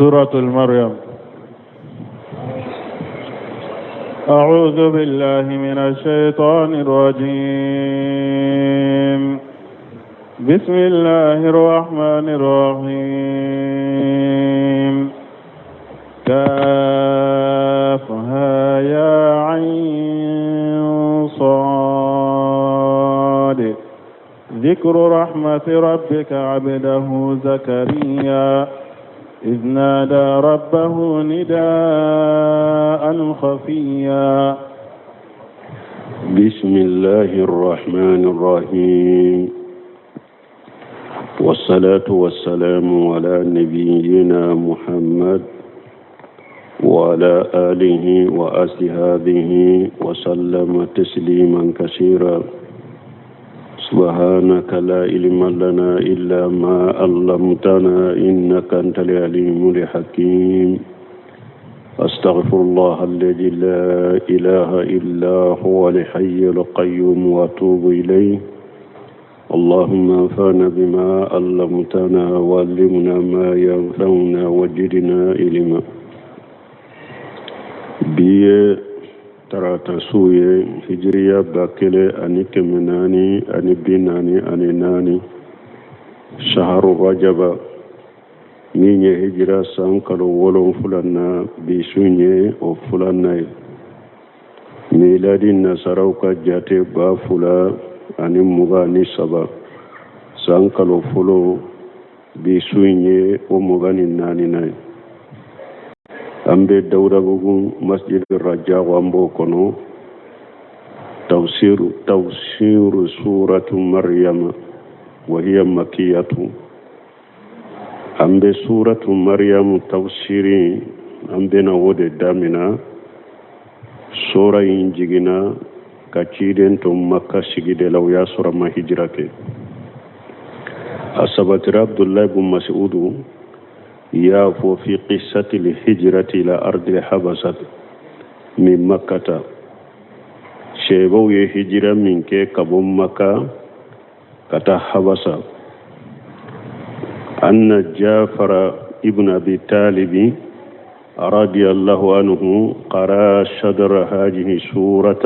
سورة المريم. أعوذ بالله من الشيطان الرجيم. بسم الله الرحمن الرحيم. كافها يا عين صاد. ذكر رحمة ربك عبده زكريا إذ نادى ربه نداء خفيا. بسم الله الرحمن الرحيم. والصلاة والسلام على نبينا محمد وعلى آله وأصحابه وسلم تسليما كثيرا. سبحانك لا علم لنا إلا ما علمتنا إنك أنت العليم الحكيم. أستغفر الله الذي لا إله إلا هو الحي القيوم وأتوب إليه. اللهم انفعنا بما علمتنا وعلمنا ما ينفعنا وزدنا علما. tarata suye hijriya bakele ani kemenani ani binani ani nani shaharu rajaba minye hijra sankalo wolon fulanna bisunye o fulanna miladi nasarauka jate ba fula ani mugani saba sankalo fulo bisunye o mugani nani nai ambe dawda bugu masjid raja wambo kono tafsiru suratu maryam wa hiya makiyatu. ambe suratu maryam tafsiri ambe na wode damina sura injigina kaciden to makka sigide law ya sura ma hijrake asabat abdullah ibn mas'ud يافو في قصة الهجرة إلى أرض الحبشة من مكة. شيبو يهجر منك كبوم مكة كتا حبشة. أن جعفر ابن أبي طالب رضي الله عنه قرأ شطر هذه سورة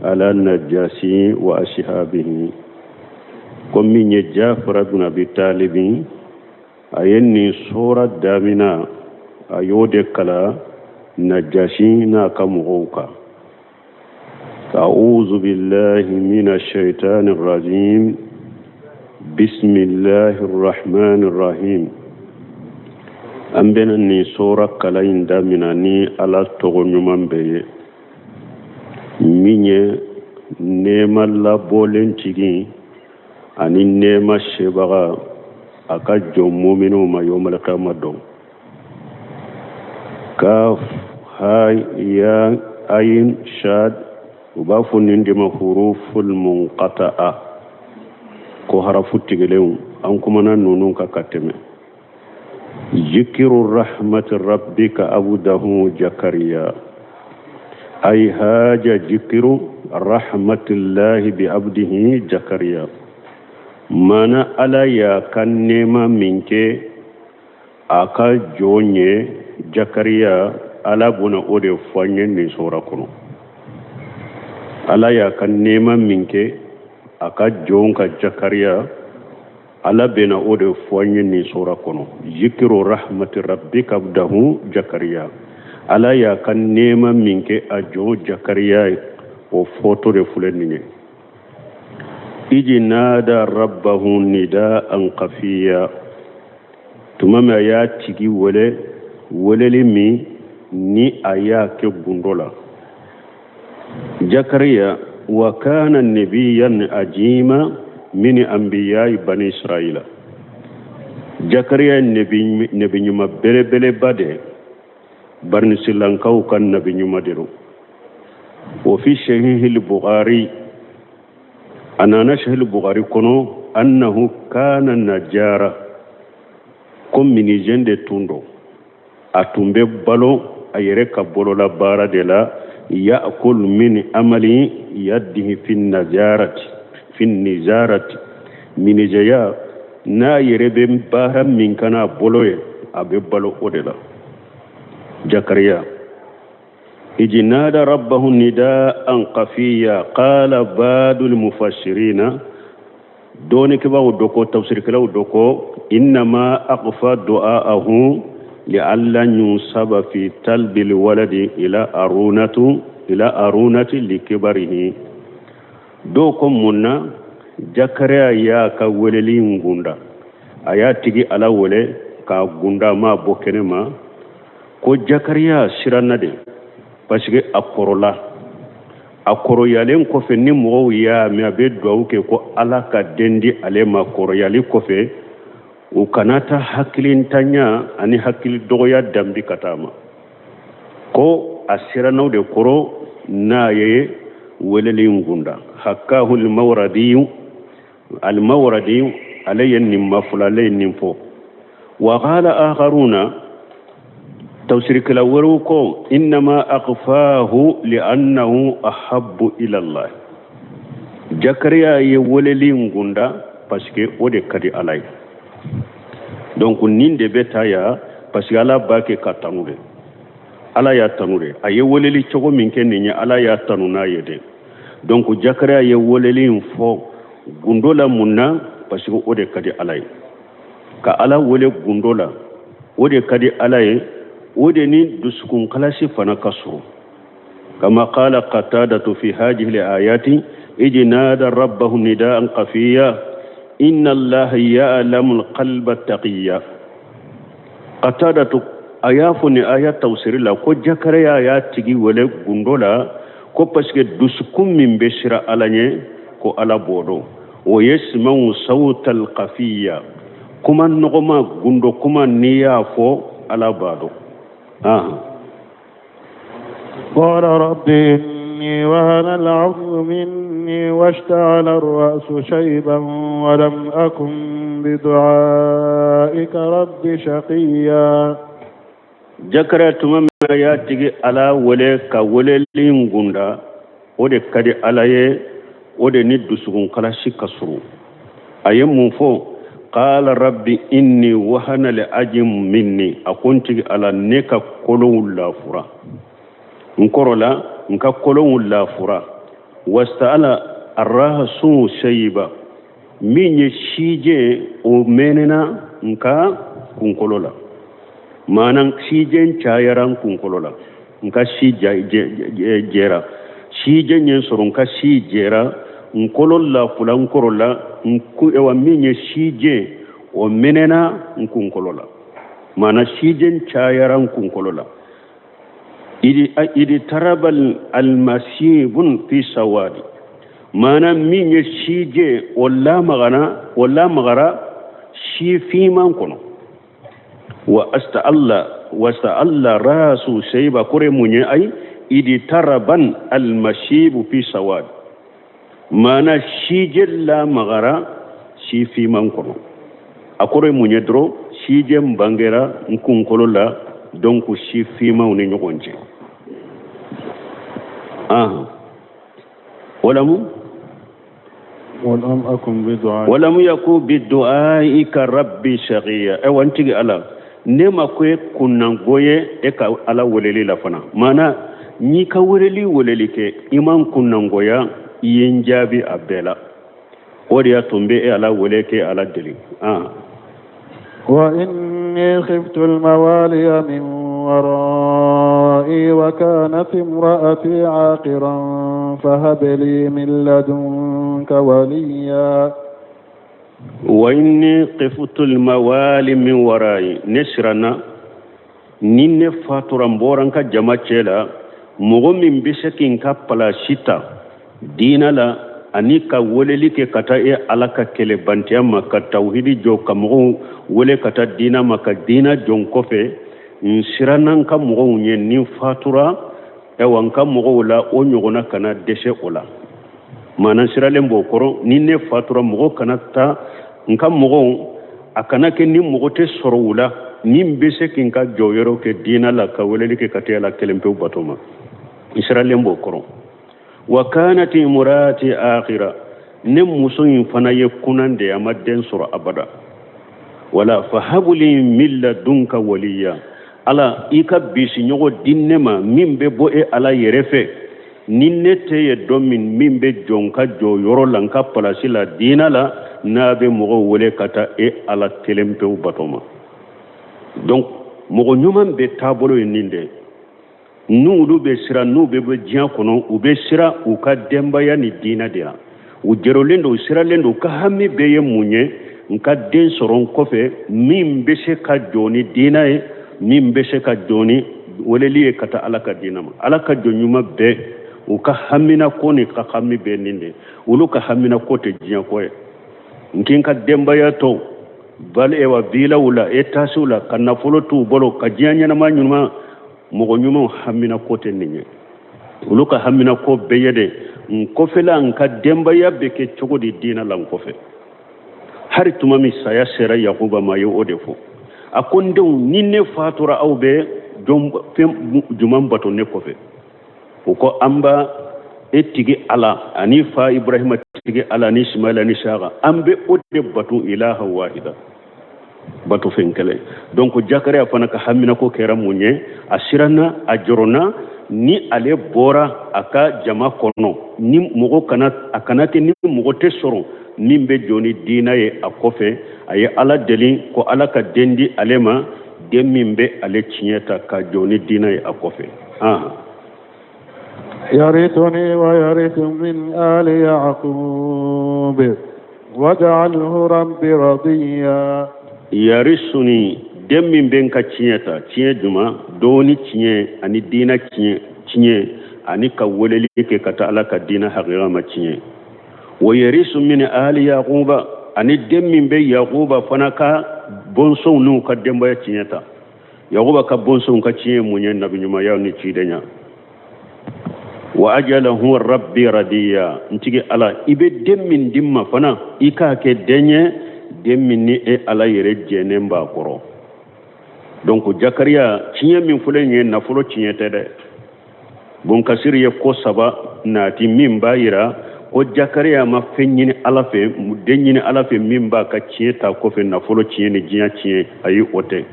على النجاشي وأصحابه. كم من جعفر ابن أبي طالب ayenni sura damina ayode kala najashi na kamuka. A'udhu billahi minash shaitanir rajim. Bismillahir rahmanir rahim. Ambena ni sura kala damina ni ala togo nyuman beye minye nema la bolen tigi ani nema shebaga aka jom muminu ma yomal qiyamah don. Kaf ha ya ayin shad ubafun indi huruful munqata'a ko harafu tigelew an kuma nan nunun ka kateme. Zikru rahmati rabbika abdahu zakariya ay haja zikru rahmatillahi bi abdihi zakariya. Mana ala ya kan nema minke aka jonye jakariya ala buna ode fanye ni sura kuno. Ala ya kan nema minke aka jonka jakariya ala bena ode fanye ni sura kuno. Zikru rahmati rabbika abdahu zakariya. Ala ya kan nema minke ajo jakariya o foto de fulenni. Iji nada rabbahu nida'an qafiya. Tumama ya tigi weleli mi ni aya ke gundola. Zakariya wa kana nabiyyan ajima min anbiya'i bani israila. Zakariya nabi nyuma bele bade barni silankau kan nabi nyuma dero. Wa fi sahih al-Bukhari anana shahil Bukhari kono annahu kana najara kom mini jende tundo atumbe balo ayere ka bolo la bara de la ya'kul min amali yadihi fi nizarati mini jaya na yere be bara min kana bolo ye أبيبالو أودلا زكريا إذ نادى ربه نداء خفيا قال بعض المفسرين دوني كباو دوكو تفسير كلاو دوكو إنما أقفى دعاءه لألا ينصب في تلب الولد إلى أرونة لكبره دوكو منا زكريا يا كوللين غوندا aya tigi ala wole ka gunda ma bokene ma ko Zakariya siranna de parce que akoro yalen ko fe ni mo ya mi abe do ke ko ala ka dendi ale ma koro yali ko fe o kanata hakilin tanya ani hakil doya dambi katama ko asirana de koro na ye weleli ngunda hakahu al mawradi علي النمفل علي النمفو وقال آخرون توسرك الأولوكو إنما أخفاه لأنه أحب إلى الله زكريا يولي نغوندا باسكي ودي كدي علي دونك نين دي بتايا باسكي على باكي كاتانوري على يا تانوري أي ولي تشوكو منكن ني على يا تانونا يدي دونك زكريا يولي نفو غوندولا منا parce que o de kadi alay ka ala wole gundola o de kadi alay o de ni dusukun kalasi fana kasuru kama qala qatadatu fi hadhihi alayati ijnada rabbahu nidaan qafiya inna allaha ya'lamu alqalba taqiyya qatadatu ayafuni ayat tawsir la ko Zakariya ya tigi wole gundola ko parce que dusukun min beshira alanye ko ala bodo ويسمع صوت القفية كما نغما غندو كما نيافو على بعض قال رب إني وهن العظم مني واشتعل الرأس شيبا ولم أكن بدعائك رب شقيا زكريا تمام ياتي على ولك وللين غندا ودك كدي على ode ni dusukun kalashi kasuru ayem mufo qala rabbi inni wahana li ajim minni akunti ala neka kolon la fura nkorola nka kolon la fura wasta'ala arrasu shayba minye shije o menena nka kunkolola manan shijen chayaran kunkolola nka shija jera shije nyen soron ka shijera nkolola fula nkorola nku ewa minye shije o menena nkunkolola mana shijen chayara nkunkolola idi tarabal almasibun fi sawadi mana minye shije wala magara shi fi man kono wa alla rasu shayba kore munye ay idi taraban almashibu fi sawad mana shije la magara shi fi man kono akore munye dro shije mbangera nkunkolola donc shi fi man ne nyogonje ولم يكن بدعائك ربي شقيا وانتي على nema kwe kunangoye eka ala woleli la fana mana ni ka woleli ke iman kunangoya yenjabi abela odiya tumbe ala woleke ala deli wa inni khiftu al-mawaliya min wara'i wa kanat imra'ati 'aqiran fahab li min ladunka waliya وإني قفت الموالي من ورائي نسرنا نين فاتوران بورانكا جماعة مغمين بسكين كابلا شتا دينا لا أنيكا وليك كتا ألاكا كلي بانتيا مكا توحيدي جو كمغو ولي كتا دينا مكا دينا جون كوفي نسرنا نكا مغو نين فاتورا وانكا مغو لا ونيغونا كنا دشي أولا mana siralen bo koro ni ne fatura mogo kanata nka mogo akana ke ni mogo te soro wula ni mbese kin ka joyoro ke dina la ka weleli ke katela kelempe batoma siralen bo koro wa kanat imurati akhira ne muso yin fana ye kunande amaden soro abada wala fahabuli min ladunka waliya ala ika bisi nyogo dinnema min be bo e ala yerefe ninne teye domin min be jonka jo yoro lanka palasi la dina la nabe mogo wole kata e ala telempe batoma donc mogo nyuman be tabolo ninde nuulu be sira nu be jian kono u be sira u ka dembaya ni dina dira u jerolendo sira lendo ka hammi be ye munye nka den soron kofe min be se ka joni dina e min be se ka joni woleli kata alaka dina ma alaka jonyuma be u ka hammina ko ni ka hammi be ninde ulu ka hammina ko te jian ko e nkin ka dembaya to bal e wa bila wala e tasula kana folo tu bolo ka jian nyana ma nyuma mogo nyuma hammina ko te ninye ulu ka hammina ko be yede nkofela nka dembaya be ke chogodi dina la nkofe hari tumami saya sera yakuba mayo odefo akonde ninne fatura awbe jumam bato ne kofe uko amba etigi ala ani fa ibrahima tigi ala ni ismaila ni shaga ambe odde batu ilaha wahida batu fenkele donc jakare afana ka hamina ko kera munye asirana ajorona ni ale bora aka jama kono ni mogo kana akanate ni mogo te soro nimbe joni dina ye akofe aye ala deli ko ala ka dendi alema demimbe ale chinyeta ka joni dina ye akofe يرثني ويرث من آل يعقوب واجعله ربي رضيا يرثني demimbe ka chinyeta chinye juma doni chinye ani dina chinye ani ka woleli ke kata ala ka dina haqiqa ma chinye ويرث من آل يعقوب أني دم من بي يعقوب فنكا بونسون نو كدم بيا تشينتا يعقوب كبونسون كتشين من النبي نما يوني تشيدنيا وأجله ربي رديا نتيجي على إبي دم من دم فنا إيكا كدنيا دم من إيه على يرجع نمبا كورو donc Jakaria tشين من فلان نفلو تشين تده bon kasir ye ko saba nati min bayira o Jakaria ma fenyini alafe mudenyini alafe mimba ka chieta ko fe na folo chieni jinya chie ayi ote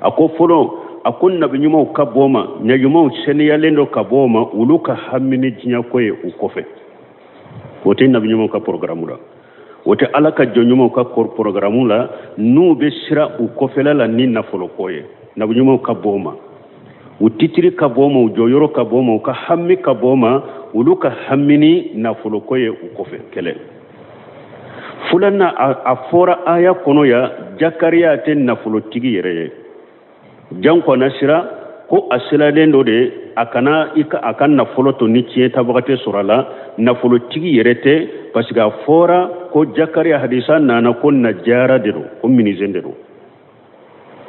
ako folo akon na binyuma ka boma nya yuma sene ya lendo ka boma uluka hamini jinya ko e ukofe ote na binyuma ka programula ote alaka jonyuma ka programula nu be sira ukofela la ni na folo koye na binyuma ka boma utitiri ka boma ujoyoro ka boma ka hammi ka boma uluka hammini na folokoye ukofe kele fulana afora aya kono ya Jakaria ten na folotigi yere janko nasira ko asila dendo de akan na foloto ni tieta bagate surala na folotigi yerete parce que afora ko Jakaria hadisa nana ko na jara dero ko minizendero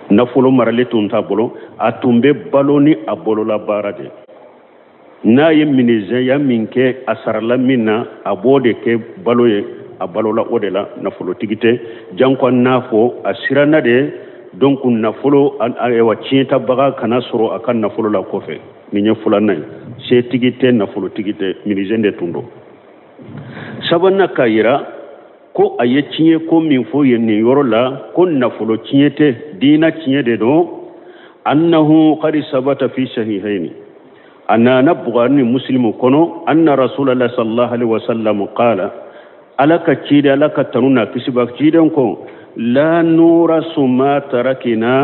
na folo marale tunta bolo atumbe baloni abolo la barade na ye minize ya minke asarala minna abode ke baloye abalola odela na folo tigite janko nafo asirana de donc na folo ewa chienta baga kana soro akan na folo la kofe ninye fulana se tigite na folo tigite minize de tundo sabana kayira ko aye chinye ko min fo yenni yorola ko na folo chinyete dina chinyede do annahu qad sabata fi sahihaini أنا نبغاني مسلم كنو أن رسول الله صلى الله عليه وسلم قال ألك تشيد ألك تنونا كسبك تشيدنكو لا نورس ما تركنا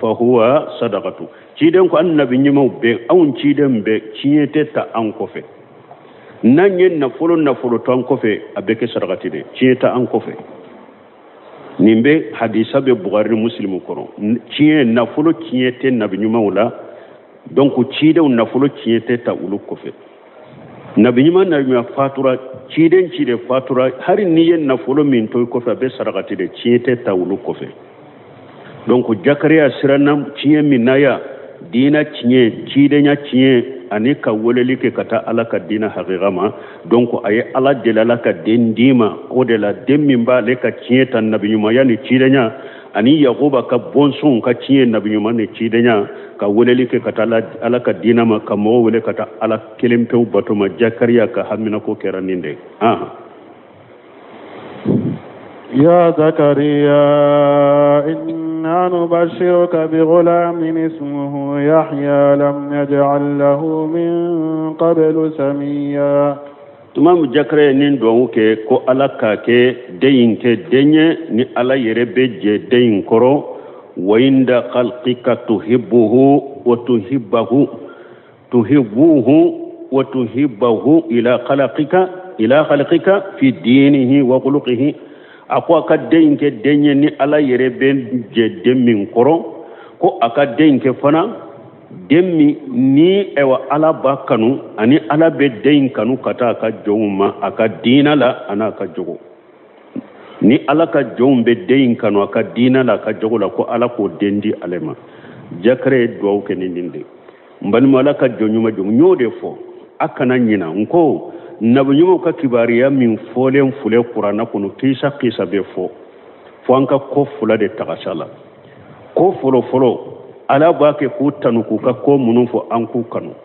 فهو صدقة تشيدنكو أن بنيمو بي أو تشيدن بي تشيدن تا أنكوفي نانين نفولو تانكوفي أبكي صدقة دي تشيدن أنكوفي نيمبي حديثة ببغاري مسلم كنو تشيدن نفولو تشيدن نبنيمو لا donc ciide on nafolo ciete ta ulu kofe nabiyima na fatura ciide fatura hari niye nafolo min toy kofe be sarakati de ciete ta ulu kofe donc Jakaria siranam ciye minaya dina ciide nya ciye ani ka woleli ke kata alaka dina haqiqama donc aye ala delalaka dendima o de la demimba le ka cieta nabiyima yani ciide nya ani yaquba ka bonson ka ciye nabiyima ne ciide nya ka woleli ke kata ala ka dina ma ka mo wole kata ala kelempew batoma Jakaria ka hamina ko keraninde يا زكريا إنا نبشرك بغلام اسمه يحيى لم نجعل له من قبل سميا. تمام جكري نين دووكي كو على كاكي دين كي ديني ني على يربي جي دين كرو وعند خلقك تحبه وتحبه إلى خلقك في دينه وخلقه أكو أكدين كدين ني على يربين جدين من كرو كو أكدين كفنا دمي ني اوا على باكانو اني على بدين كانو كتا كجوما أكدين لا أنا كجو ni ala ka jom be deyin kanu aka dina la ka jogola ko ala ko dendi alema jakre do ke nindinde mbal mala ka jonyuma jom nyode fo akana nyina nko nabu nyuma ka kibariya min folen fule qur'ana kono kisa be fo anka ko fula de takashala ko folo ala ba ke ku tanu ku ka ko munun fo anku kanu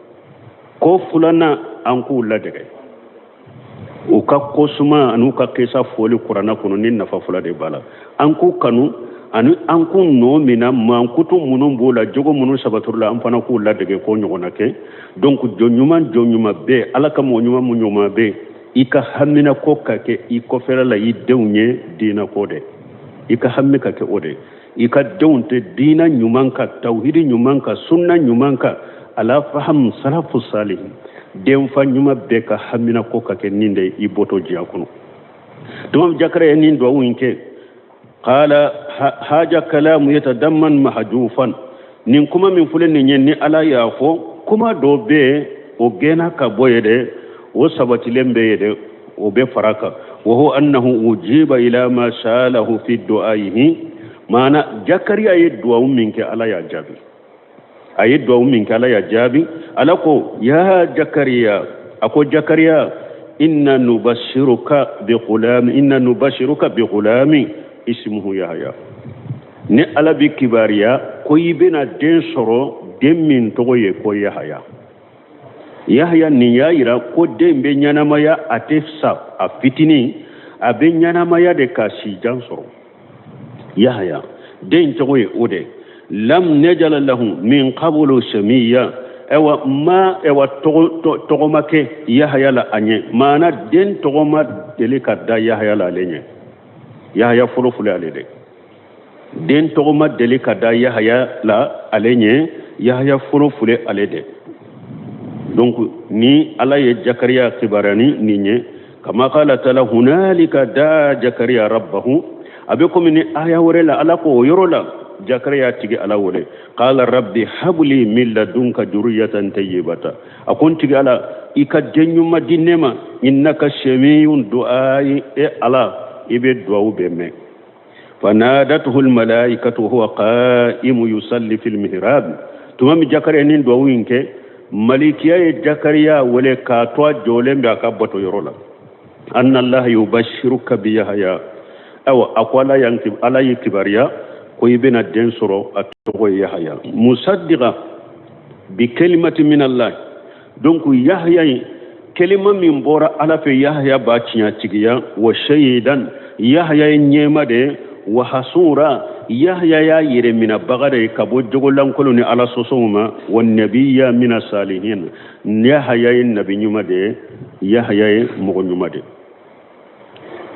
ko fulana anku ladege o ka kosuma anu ka kesa foli qur'ana kono nin nafa fula de bala anku kanu anu anku no mina mankutu munun bola jogo munun sabaturla am fana ku ladege ko nyogona ke donc jonyuma be ala ka mo nyuma be ika hamina ko ka ke iko fera la yidewnye dina ko de ika hamme ka ke ode ika dewnte dina nyumanka tauhidi nyumanka sunna nyumanka ala faham salafu salih dem fa nyuma be ka hamina ko ka ke ninde iboto jiakuno dum jakare nin do winke qala haja kalamu yatadamman mahjufan nin kuma min fulen ni ala yafo kuma do be o gena ka boyede o sabati lembe yede o be faraka wa huwa annahu ujiba ila ma shalahu fi du'aihi mana jakariya yedwa minke ala ya jabi ayedwa minke ala ya jabi alako ya jakariya ako jakariya inna nubashiruka bi ghulami ismuhu yahya ne ala bi kibariya ko yibena den soro den min togoye ko yahya ni yayira ko den be nyanamaya atefsa a fitini abe nyanamaya de ka sijan soro yahya den togoye ode lam najala lahu min qablu samiya ewa togomake yahya la anye mana den togoma delika da yahya la lenye yahya fulufule alede den togoma delika da yahya la alenye yahya fulufule alede donc ni ala ye jakariya kibarani ninye kama qala ta'ala hunalika da jakariya rabbahu abekum ni aya warela ala ko yorola jakariya tigi ala wole qala rabbi habli min ladunka durriyatan tayyibata akon tigi ala ikaddenyu madinema innaka shamiyun du'ai e ala ibe du'u bemme fanadatuhu almalaikatu huwa qa'im yusalli fil mihrab tumam jakariya nin du'u inke malikiya e jakariya wole ka to jolembe akaboto yorola anna allah yubashshiruka bi yahya aw aqwala yanki ala yitibariya ko yibena den soro atogo yahya musaddiqa bi kalimati min allah donc yahya kelima min bora ala fe yahya ba cinya cigiya wa shahidan yahya nyema de wa hasura yahya ya yire mina bagare kabo jogolan koloni ala sosoma wan nabiyya min salihin yahya nabi nyuma de yahya mo nyuma de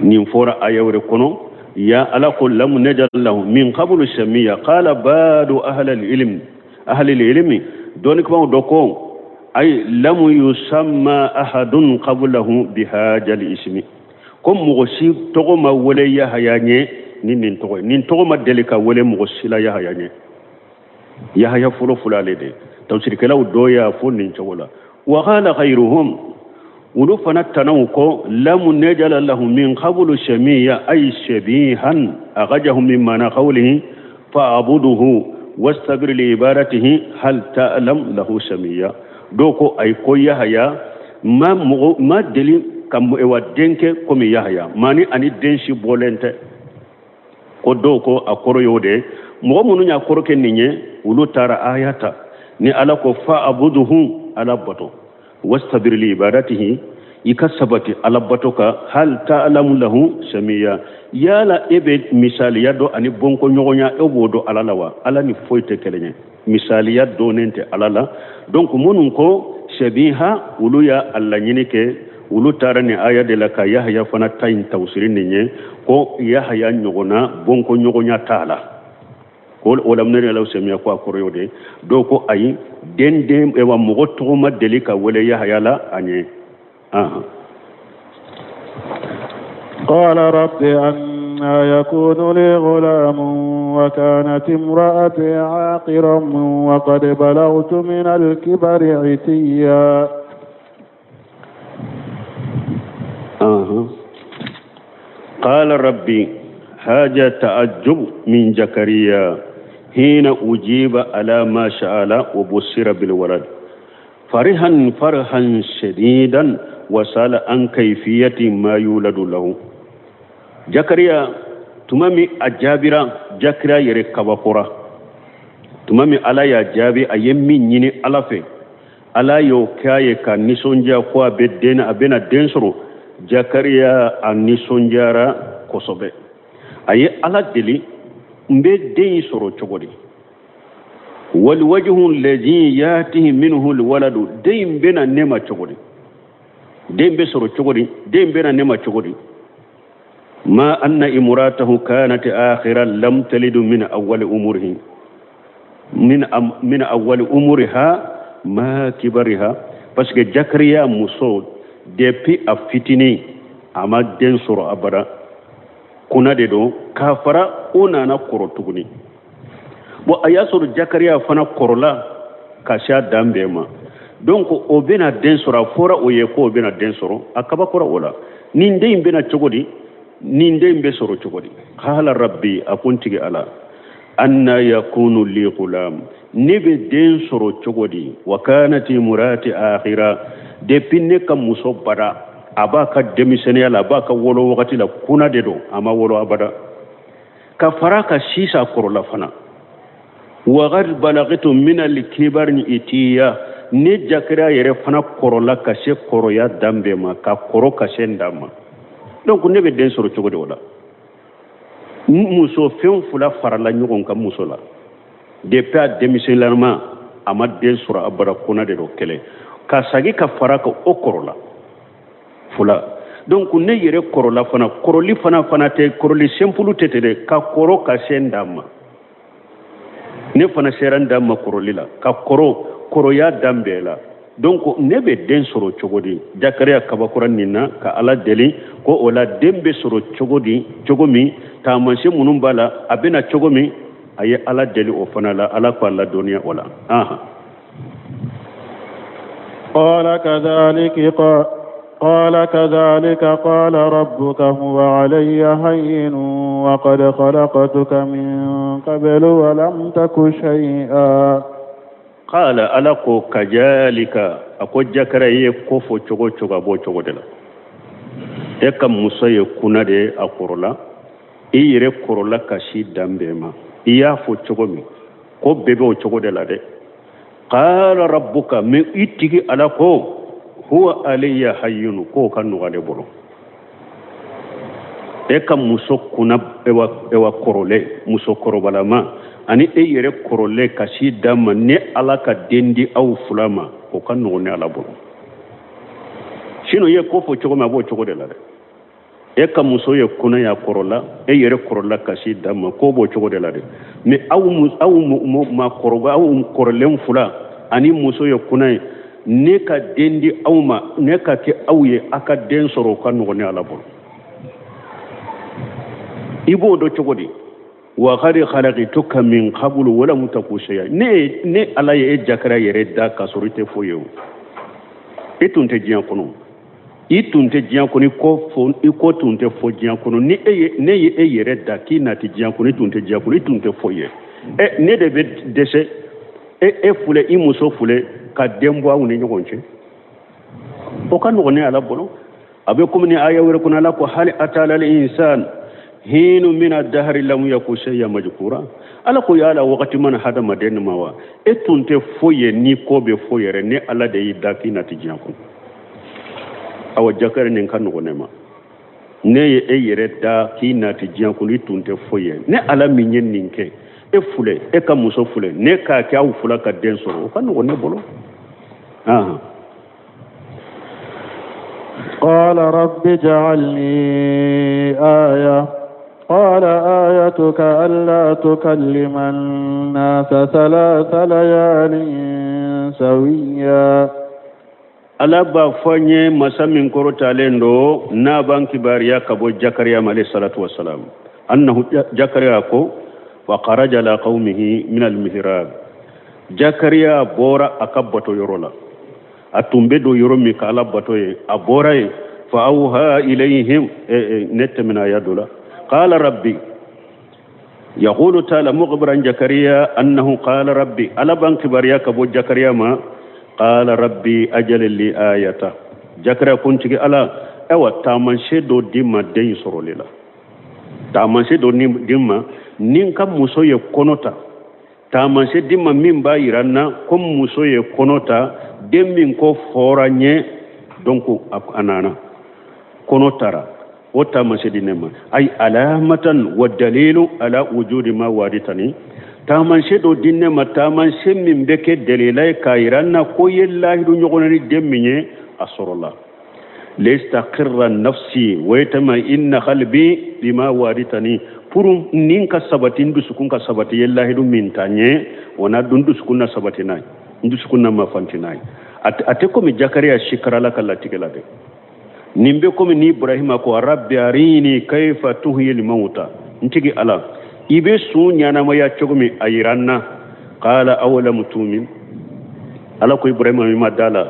nim fora ayawre kono ya ala qul lam najal lahu min qablu shamiyya qala badu ahli al-ilm don ko doko ay lam yusamma ahadun qablahu bihadha al-ismi kom mo si togo ma wole ya hayanye nin togo ma delika wole mo sila ya hayanye ya haya fulo fulale de tawsir kala doya fo nin chola wa qala khayruhum ولو فنتنوكو لم نجل له من قبل شمية أي شبيها أخرجه مما قوله فأعبده واستبر لعبادته هل تعلم له شمية دوكو أي كوي يحيى ما دليل كم ودينك كم يحيى ماني أني دينشي بولنت كودوكو أكورو يودي مغمونو نيا كنيني ولو ترى آياتا ni ala ko fa abuduhu ala bato wastabir li ibadatihi ikasabati alabatoka hal ta'lamu lahu samiya yala ebe misaliya do ani bonko nyogonya ebodo alalawa ala ni foite kelenye misaliya do nente alala donc monun ko shabiha uluya alla nyinike ulu tarani aya de la ka yahya fana tayin tawsirin nye ko yahya nyogona bonko nyogonya tala ko olam ne law samiya ko akoro de do ko ayi dende e wa mogo to ma delika wala yahya la anye قال رب أنى يكون لي غلام وكانت امرأتي عاقرا وقد بلغت من الكبر عتيا قال ربي هذا تعجب من زكريا حين أجيب على ما شاء وبشر بالولد فرحا شديدا وسأل عن كيفية ما يولد له زكريا تمامي أجابرا زكريا يركبكورا تمامي على يا جابي أيمي نيني ألافي على يوكاي كنيسونجا قوى بدين أبنا دينسرو زكريا النيسونجارا كوسوبي أي على دلي مبدين سرو تشغولي والوجه الذي يأتيه منه الولد دين بنا نما تشغولي دين بسرو تشغولي دين بنا نما تشغولي ما أن امراته كانت آخرا لم تلد من أول أموره من أول أمورها ما كبرها parce que Zakaria muso depuis a fitini ama den soro abada kuna de do kafara ona na koro tuguni bo aya soro Zakaria fana korola kasha dambe ma donc o bena den soro fora o ye ko bena den soro akaba kora ola ninde imbena chogodi ninde imbe soro chogodi qala rabbi akuntigi ala anna yakunu li ghulam nibe den soro chogodi wa kanat murati akhira depuis ne kam muso bada abaka demisene ala abaka wolo wakati la kuna dedo ama wolo abada ka faraka sisa korola fana wa ghad balagatu min al-kibar itiya ne jakira yere fana korola ka se koroya dambe ma ka koro ka se ndama donc ne be den soro chogodi wala muso fen fula farala nyogon ka muso la depuis a démissionnement ama den soro abada kuna dedo kele ka sagi ka faraka o korola fula donc ne yere korola fana koroli fana te koroli simple tete de ka koro ka sendama ne fana serandama koroli la ka koro ya dambela donc ne be den soro chogodi Zakaria kabakura nina ka ala deli ko ola dembe soro chogodi chogomi ta manse munun bala abena chogomi aye ala deli o fana la ala ko ala dunya wala قال كذلك قال ربك هو علي هين وقد خلقتك من قبل ولم تك شيئا قال ألقوا كذلك أكو جكري كفو چوغو چوغا بو چوغو دلا إكا موسى كنا دي أقرلا إيري قرلا كشي دامبما إيافو چوغومي كو بيبو چوغو دلا دي قال ربك من إتيكي ألقوا هو علي حيون كو كانو غادي بولو eka muso kuna ewa korole muso korobalama ani yere korole kasi dama ne ala ka dendi au fulama o kan no ne ala bolo sino ye ko fo chogo ma bo chogo de la eka muso ye kuna ya korola yere korola kasi dama ko bo chogo de la de mais au ma koroga au korole fula ani muso ye kuna ne ka dendi au ma ne ka ke au ye aka den soro kan no ne ala bolo ibo do chogodi wa khari khalaqituka min qablu wala mutakushaya ne ala ye jakara yere da kasurite foyo etunte jian kono itunte jian kono ko fo iko tunte fo jian kono ni ne yere da ki na ti jian kono itunte jian kono itunte foye ne de be dese fule imuso fule ka dembo awune nyogonche o kan no ne ala bolo abe komni aya wore kono ala ko hal atala al insan hinu min ad-dahr lam yakun shay'an majkura ala ko yala wakati man hada maden mawa etunte foye ni ko be foyere ne ala de yidaki na tijanko awa jakari nin kan no nema ne ye e yere da ki nati jiyan ko ni tunte foye ne ala minyen ninke e fule e ka muso fule ne ka kya u fula ka den soro kan no ne bolo قال رب اجعلني آية قال آيتك ألا تكلم الناس 3 ليال سويا ala ba fanye masamin korota lendo na banki bariya kabo Jakariya alayhi salatu wassalam annahu Jakariya ko wa kharaja la qaumihi min al mihrab Jakariya bora akabbato yorola atumbe do yoro mi kala batoye abora fa auha ilayhim netmina yadula qala rabbi يقول تعالى مخبرا Jakariya أنه قال ربي ألا بانك باريا كبو Jakariya ما قال ربي أجل لي آية Jakariya كنت ألا أو تامنشي دو ديما دين سروليلا تامنشي دو ديما نينكا موسو يكونوتا تامنشي ديما مين بايرانا كم موسو يكونوتا ديمين كو فورانيه دونكو أنانا كونوتارا وتامنشي دينما أي علامة والدليل على وجود ما وارثني تامنشي دو دينما تامنشي من بك دليلاي كايرانا كوي الله دو نيغوني ديمينيه أسر الله ليستقر نفسي ويتما إن قلبي بما وارثني pour ninka sabati ndu sukunka sabati yellahi dum mintanye wana dundu sukunna sabati nay ndu sukunna mafantinay ate ko mi Jakariya shikra la kala tigela de nimbe ko mi Ibrahima ko rabbi arini kayfa tuhyi al mauta ntigi ala ibe su nyana ma ya chogmi ayiranna qala awlam tumin ala ko Ibrahima mi madala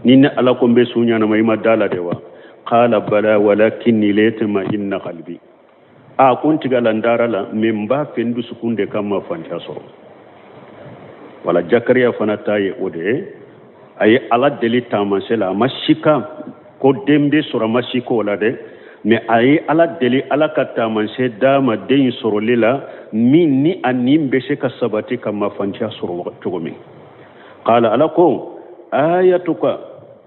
ninna ala ko be su nyana ma madala dewa qala bala walakinni laytama inna qalbi a kunti galandara la min ba fendu sukunde kama fanta so wala Jakariya fana taye ode ay ala deli tamasela mashika ko dembe sura mashiko wala de me ay ala deli ala katamanse dama den sorolila min ni anim be se ka sabati kama fanta soro togomi qala alako ayatuka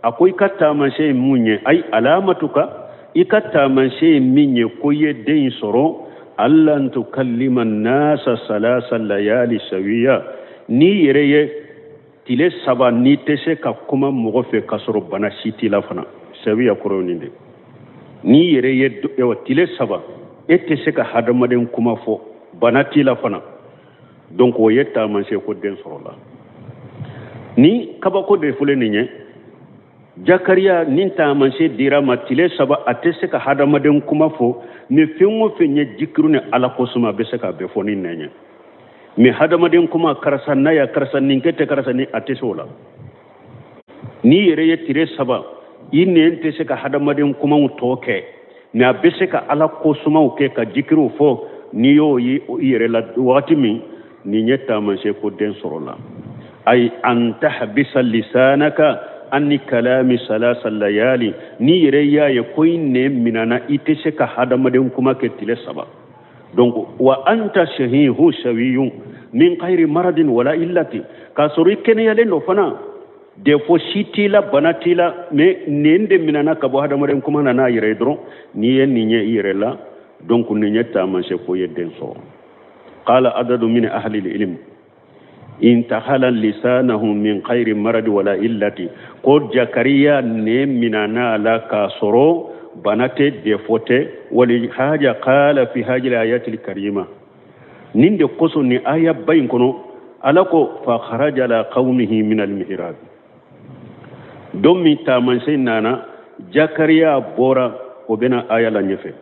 akoy katamanse munye ay alamatuka ikata manse minye koye den soro allan tukallima nasa 3 layali sawiya ni yereye tile saba ni tese ka kuma mogo fe kasoro bana siti la fana sawiya koroninde ni yereye tile saba etese ka hadamaden kuma fo bana tila fana donc o yetta manse ko den soro la ni kabako de fule ninye Jakariya ninta manse dira matile saba atese ka hadamaden kuma fo me fengo fenye jikrune ala kosuma be se ka be foni nenye me hadamaden kuma karasa na ya karasa ninkete karasa ni atese wala ni yere ye tire saba ine entese ka hadamaden kuma utoke me abese ka ala kosuma uke ka jikru fo ni yo yere la wakati mi ni nyeta manse ko den sorola ay anta habisa lisanaka anni kalami 3 layali ni yereya ye koyne minana itese ka hadamaden kuma ke tile saba donc wa anta shahihu shawiyun min ghairi maradin wala illati ka sori kene yale no fana de fo sitila banatila me nende minana ka bo hadamaden kuma na yere dron ni yen ni nye yere la donc ni nyeta manche ko yedden so qala adadu min ahli al-ilm intahala lisanahu min ghairi marad wala illati ko Jakariya ne minana la kasoro banate defote wali haja qala fi hajil ayatil karima ninde koso ni aya bayin kono alako fa kharaja la qaumihi min al mihrab domi tamanse nana Jakariya bora obena aya la nyefe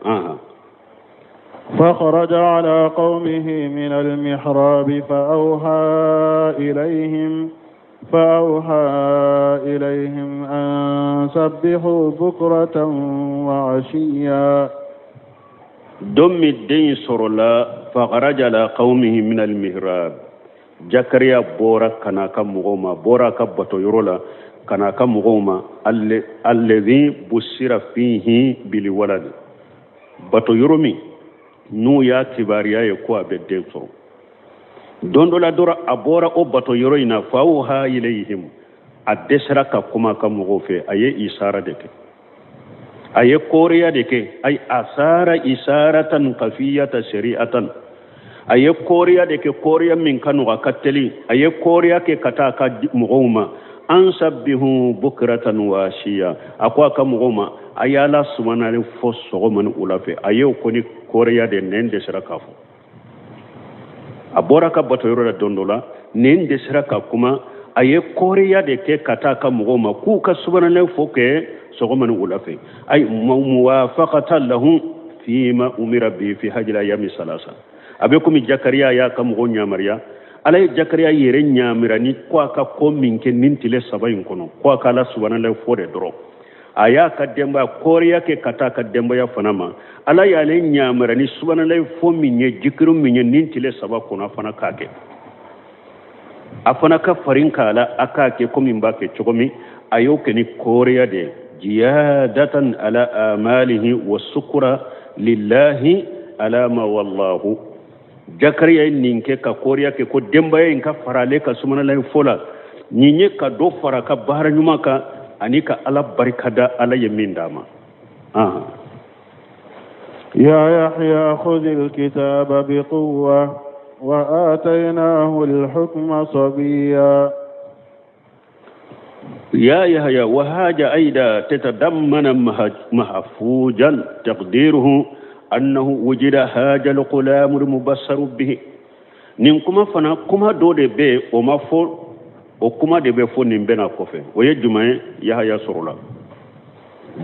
فخرج على قومه من المحراب فأوحى إليهم أن سبحوا بكرة وعشيا دم الدين سرلا فخرج على قومه من المحراب Jakariya bora kana kamugoma bora kabato yorola kana kamugoma alladhi busira fihi bil walad bato yoromi nu ya kibariya ye ko abedden so dondola dora abora o bato yoro ina fawha ilayhim adesra ka kuma kamugo fe aye isara deke أي كوريا ديك أي أثار إشارة خفية شريعة أي كوريا ديك كوريا من كانوا كتلي أي كوريا كي كتاكا مغوما أنسبه بكرة واشيا أقوى كمغوما أي الله سبحانه فوس غومن أولافي أي كوني كوريا دي نين دسركافو أبورا بطيرو دوندولا نين دسركاكما أي كوريا ديك كتاكا مغوما كوكا سبحانه فوكي سغمن أولافي أي موافقة له فيما أمر به في هذه الأيام الثلاثة أبيكم جكريا يا كم غنيا مريا على جكريا يرنيا مراني كواكا كوم من كنين تلي سبعين كنو كواكا لا سبحان الله فور درو أيا كدمبا كوريا كتا كدمبا يا فنما على يالنيا مراني سبحان الله فوم من يجكرم من ينين تلي سبع كنا فنا كاكي أفنا كفرين كالا أكاكي كوم ينباكي تشومي أيوكني كوريا دي زيادة على آماله والسكر لله على ما والله جكريا نينكي كوريا كو دمبايا إنكا فراليكا سمنا لا يفولا نيني كدو فرا بحر نماكا أنيكا على بركة على يمين داما يا يحيى خذ الكتاب بقوة وآتيناه الحكم صبيا يا يحيى وهذا أيضا تتضمن محفوظا تقديره أنه وجد هذا الغلام المبصر به نكما فنا كما دودي بي وما فور وكما دي بي فور نمبنا كوفي ويجمع يحيى سرولا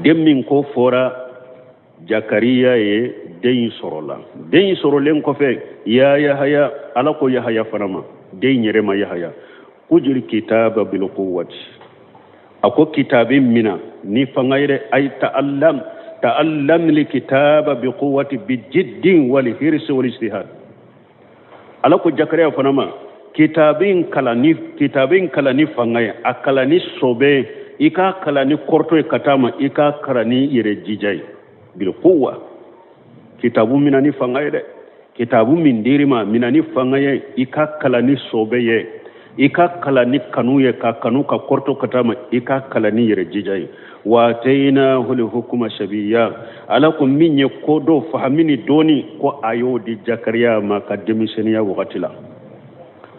دمين كو فورا جكريا دين سرولا دين سرولين كوفي يا يحيى ألاكو يحيى فنما دين يرما يحيى كجر كتاب بالقوة أكو كتاب منا نفنغير أي تعلم الكتاب بقوة بجد والحرص والاجتهاد على كو جكريا فنما كتابين كلاني فنغير أكلاني صوبي إكا كلاني كورتو كتاما إكا كلاني يرجيجاي بالقوة كتاب منا نفنغير كتاب من ديرما منا نفنغير إكا كلاني صوبي ika kalani kanuye ka kanu ka korto katama ika kalani yirjijayi wa tayna hul hukuma shabiya alakum minye kodo fahamini doni ko ayo di jakariya ma kaddemiseniya wakatila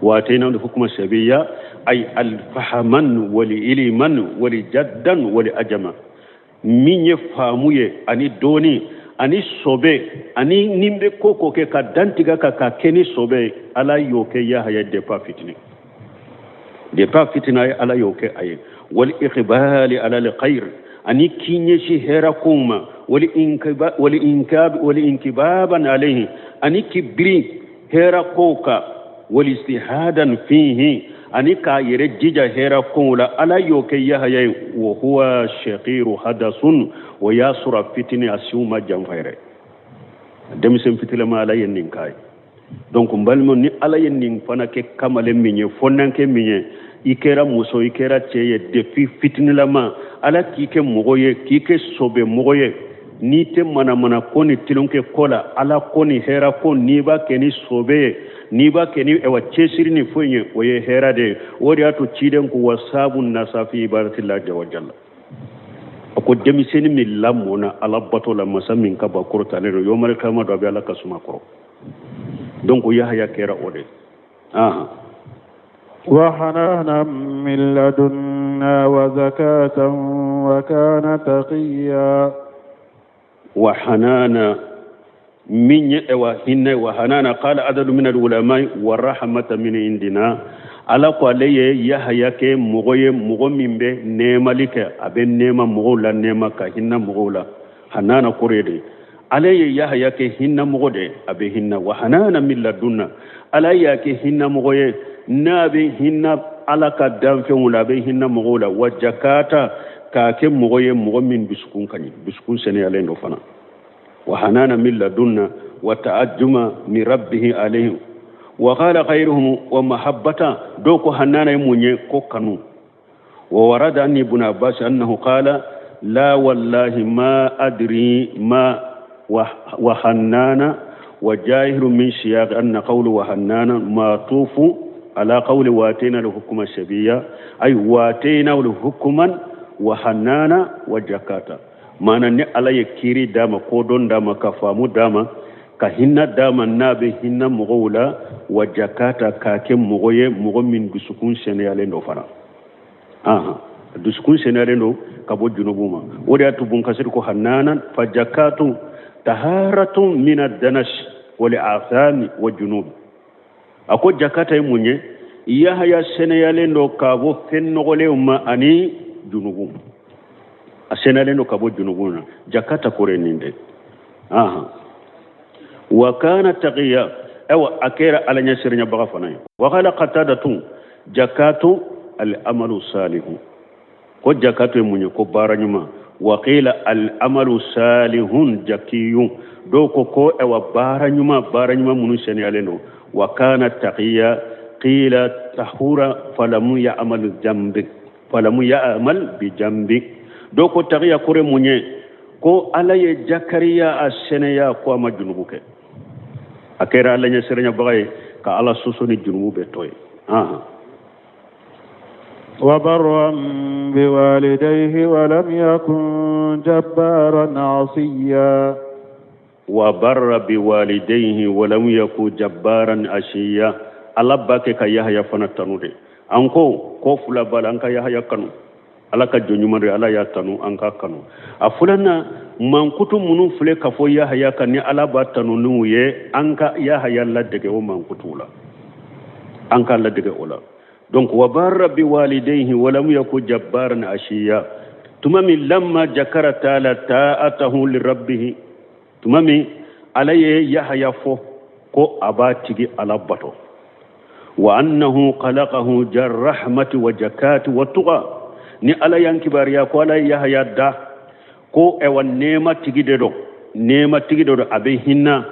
wa tayna hul hukuma shabiya ay al fahaman wali iliman wali jaddan wali ajama minye famuye ani doni ani sobe ani nimbe koko ke ka dantiga ka keni sobe ala yoke ya haya depa fitni depa fitina ala yoke ay wal iqbal ala al khair ani kinye shi hera kuma wal inkibaban alayhi ani kibri hera koka wal istihadan fihi ani ka yere jija hera kula ala yoke ya haya wa huwa shaqiru hadasun wa yasra fitni asuma jamfaire demisem fitila ma ala yenin kai donc mbalmo ni ala yenin fana ke kamale minye fonanke minye ikera muso ikera cheye depuis fitnilama ala kike mogoye kike sobe mogoye ni te mana koni tilonke kola ala koni hera ko niba keni sobe niba keni ewa chesiri ni fonye oye hera de wori ato chiden ko wasabun nasafi ibadatillah jalla ko demiseni mi lamona ala batola masamin ka bakurta ne yomal kama do be ala kasuma ko donc yahya kera ode وحنانا من لدنا وزكاة وكان تقيا وحنانا من وحنانا قال عدد من العلماء والرحمة من عندنا على قال يحيى كي مغمم به نيمالك ابن نيما مغولا نيما كهنا مغولا حنانا قريدي علي يحيى كي هنا مغودي ابي هنا وحنانا من لدنا علي كي هنا مغوي nabe hinna alaka danfe wulabe hinna mogola wajakata ka ke mogoye mogomin biskun kani biskun sene ale no fana wa hanana min ladunna wa ta'ajjuma min rabbih alayhi wa qala khayruhum wa mahabbata doko hanana munye ko kanu wa warada an ibn abbas annahu qala la wallahi ma adri ma wa hanana wa jahiru min siyaq anna qawlu wa hanana ma tufu على قول واتينا الحكم الشبية أي واتينا الحكما وحنانا وجكاتا mana ne ala ye kiri dama ko don dama ka famu dama ka hinna dama nabe hinna mugawla wa jakata ka ke mugoye mugo min dusukun seneyalen do fana dusukun seneyalen do ka bo junubuma wodi atubun kasir ko hannanan fa jakatu taharatun min ad-danash wal athami wa junub ako jakata munye yahya seneyalen do ka bo fennogole umma ani junubum asenalen do ka bo junubuna jakata koreninde wa kana taqiya aw akira ala nyasirnya baga fanay wa qala qatadatu jakatu al amalu salihu ko jakatu munye ko baranyuma wa qila al amalu salihun jakiyu do ko ewa baranyuma munu seneyalen wa kana taqiya qila tahura falamu ya'mal bi jambi do ko taqiya kore munye ko alaye jakariya aseneya ko ama junubuke akera alla nya serenya bagay ka ala susuni junubube toy wa barran biwalidayhi wa lam yakun jabbaran asiya wa barra biwalidayhi wa lam yakun jabbaran asiya alla bake ka yahya fana tanude anko ko fula balanka yahya kanu ala ka jonyumare ala ya tanu anka kanu afulana mankutu munu fule kafo yahya kan ni ala ba tanu nuye anka yahya ladege o mankutula anka ladege ola donc wa barra bi walidayhi wa lam yakun jabbaran ashiya tumami lamma jakara taala ta'atahu li rabbih tumami alaye yahya fo ko abatigi ala bato wa annahu khalaqahu jarrahmati wa jakati wa tuqa ni ala yankibariya ko ala yahya da ko e wan nema tigide do abe hinna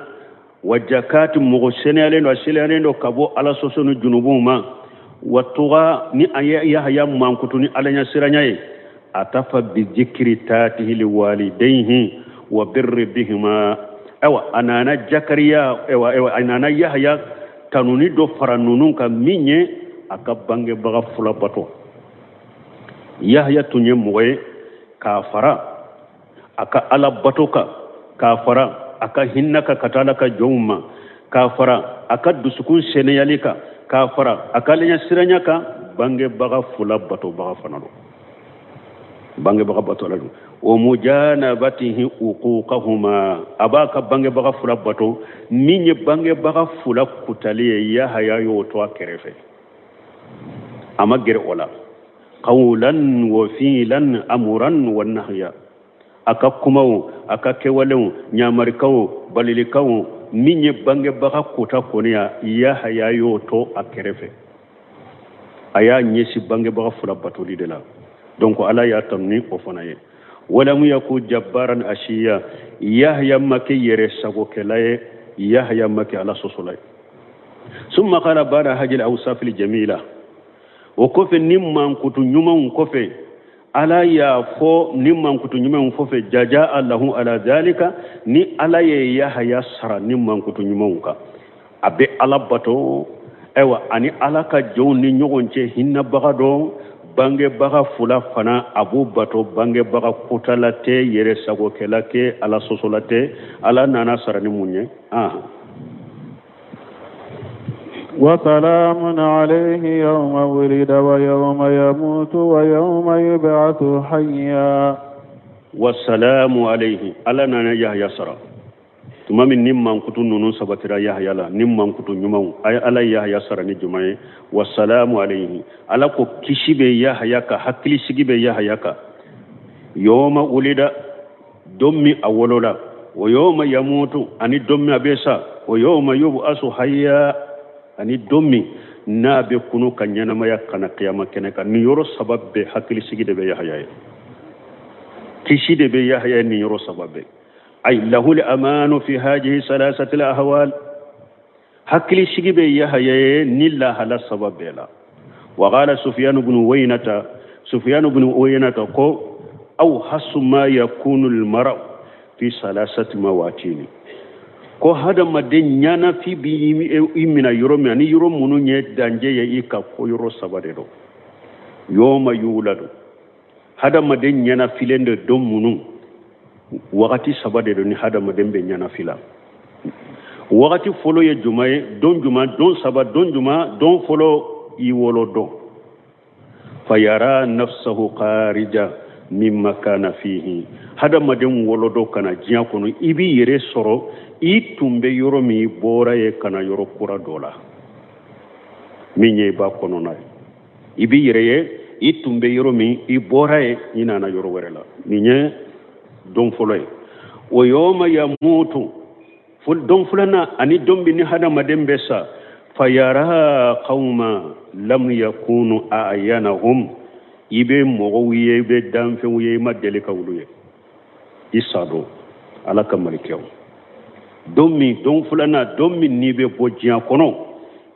wa jakati mugo senelen wa selenen do kabo ala sosonu junubuma wa tuqa ni yahya mankutu ni ala nya siranyaye atafa bi dhikri tatihi li walidayhi wa birri bihima ewa anana jakariya ewa anana yahya tanuni do faranunun ka minye aka bange baga fula bato yahya tunye moye kafara aka ala batoka kafara aka hinnaka katalaka jawma kafara aka dusukun seneyalika kafara aka lenya siranyaka bange baga fula bato baga fanalo bange baga bato ladu wa mujanabatihi uquqahuma abaka bange baga fula bato minye bange baga fula kutaliye yahya yo to akerefe amagere ola qawlan wa filan amran wa nahya aka kumaw aka kewalew nyamarikaw balilikaw minye bange baga kuta konia yahya yo to akerefe aya nyesi bange baga fula bato lidela donc ala ya tamni o fanaye wala mu yaku jabbaran ashiya yahya makki yere sago kelaye yahya makki ala sosolay summa qala bada hajil awsaf al jamila wa kofe nimman kutu nyuma kofe ala ya fo nimman kutu nyuma fofe jaja allahu ala zalika ni ala ye yahya sara nimman kutu nyuma ka abe ala bato ewa ani ala ka joni nyogonche hinna bagado bange baga fula fana abu bato bange baga kutalate yere sago kelake ala sosolate ala nana sarani munye wa salamun alayhi yawma wulida wa yawma yamutu wa yawma yub'athu hayya wa salamu alayhi ala nana yahya sara tumami nimman kutu nunu sabatira yahya la nimman kutu nyumaw ay ala yahya sara ni jumaye wassalamu alayhi ala ko kishibe yahya ka hakili sigibe yahya ka yawma ulida dommi awolola wa yawma yamutu ani dommi abesa wa yawma yub'asu hayya ani dommi nabe kunu kanyana maya kana qiyama keneka ni yoro sababbe hakili sigide be yahya kishide be yahya ni yoro sababbe ay lahu al-amanu fi hadhihi salasati al-ahwal hakli shigibe yahya nilla hala sababela wa qala sufyan ibn uwaynata ko aw hasu ma yakunu al-mar'u fi salasati mawatin ko hada maden nyana fi bi imina yoromi ani yorom munu nye danje ye ka ko yoro sabade do yoma yuladu hada maden nyana filende dom munu wakati sabade do ni hada madembe nyana fila wakati folo ye juma don saba don juma don folo i wolo do fayara nafsahu kharija mimma kana fihi hada madem wolo do kana jiya kono ibi yere soro i tumbe yoro mi bora ye kana yoro kura dola minye ba kono na ibi yere ye i tumbe yoro mi i bora ye ina na yoro werela minye don folo ye o yoma yamutu ful don fulana ani don bi ni hada madem besa fayara qauma lam yakunu ayanahum ibe mogowiye be danfe wiye madele kawluye isado ala kamalikew don fulana don min ni be bojiya kono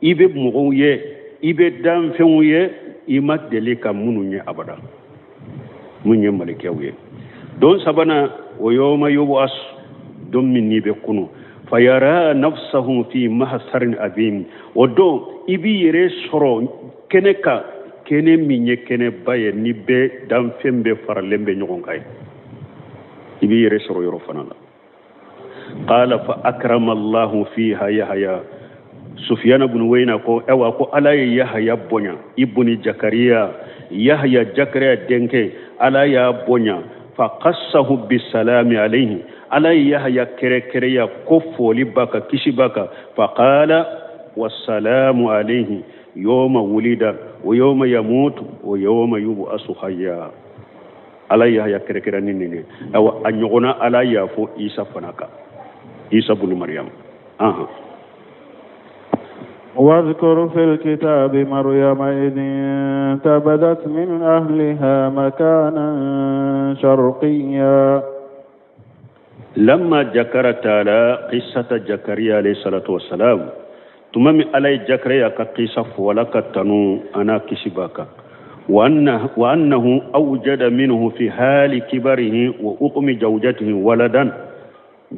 ibe mogowiye ibe danfe wiye imadele ka mununye abada munye malikew don sabana o yoma yubu as don min ni be kunu fayara nafsahu fi mahsarin abim odo ibi yere soro keneka kene minye kene baye ni be dan fembe faralembe nyogon kay ibi yere soro yoro fanala qala fa akrama allah fiha yahya sufyan ibn wayna ko ewa ko ala yahya bonya ibni jakariya yahya jakariya denke ala ya bonya fa qassahu bisalami alayhi ala yahya kere ya kofoli baka kishi baka fa qala wassalamu alayhi yawma wulida wa yawma yamutu wa yawma yub'asu hayya ala yahya kere ninne awa anyogona ala yafo isa fanaka isa bin maryam واذكر في الكتاب مريم إذ انتبذت من أهلها مكانا شرقيا لما ذكر تعالى قصة زكريا عليه الصلاة والسلام تمام علي زكريا كقصة ولك تنو أنا كشباك وأنه أوجد منه في حال كبره وأقم زوجته ولدا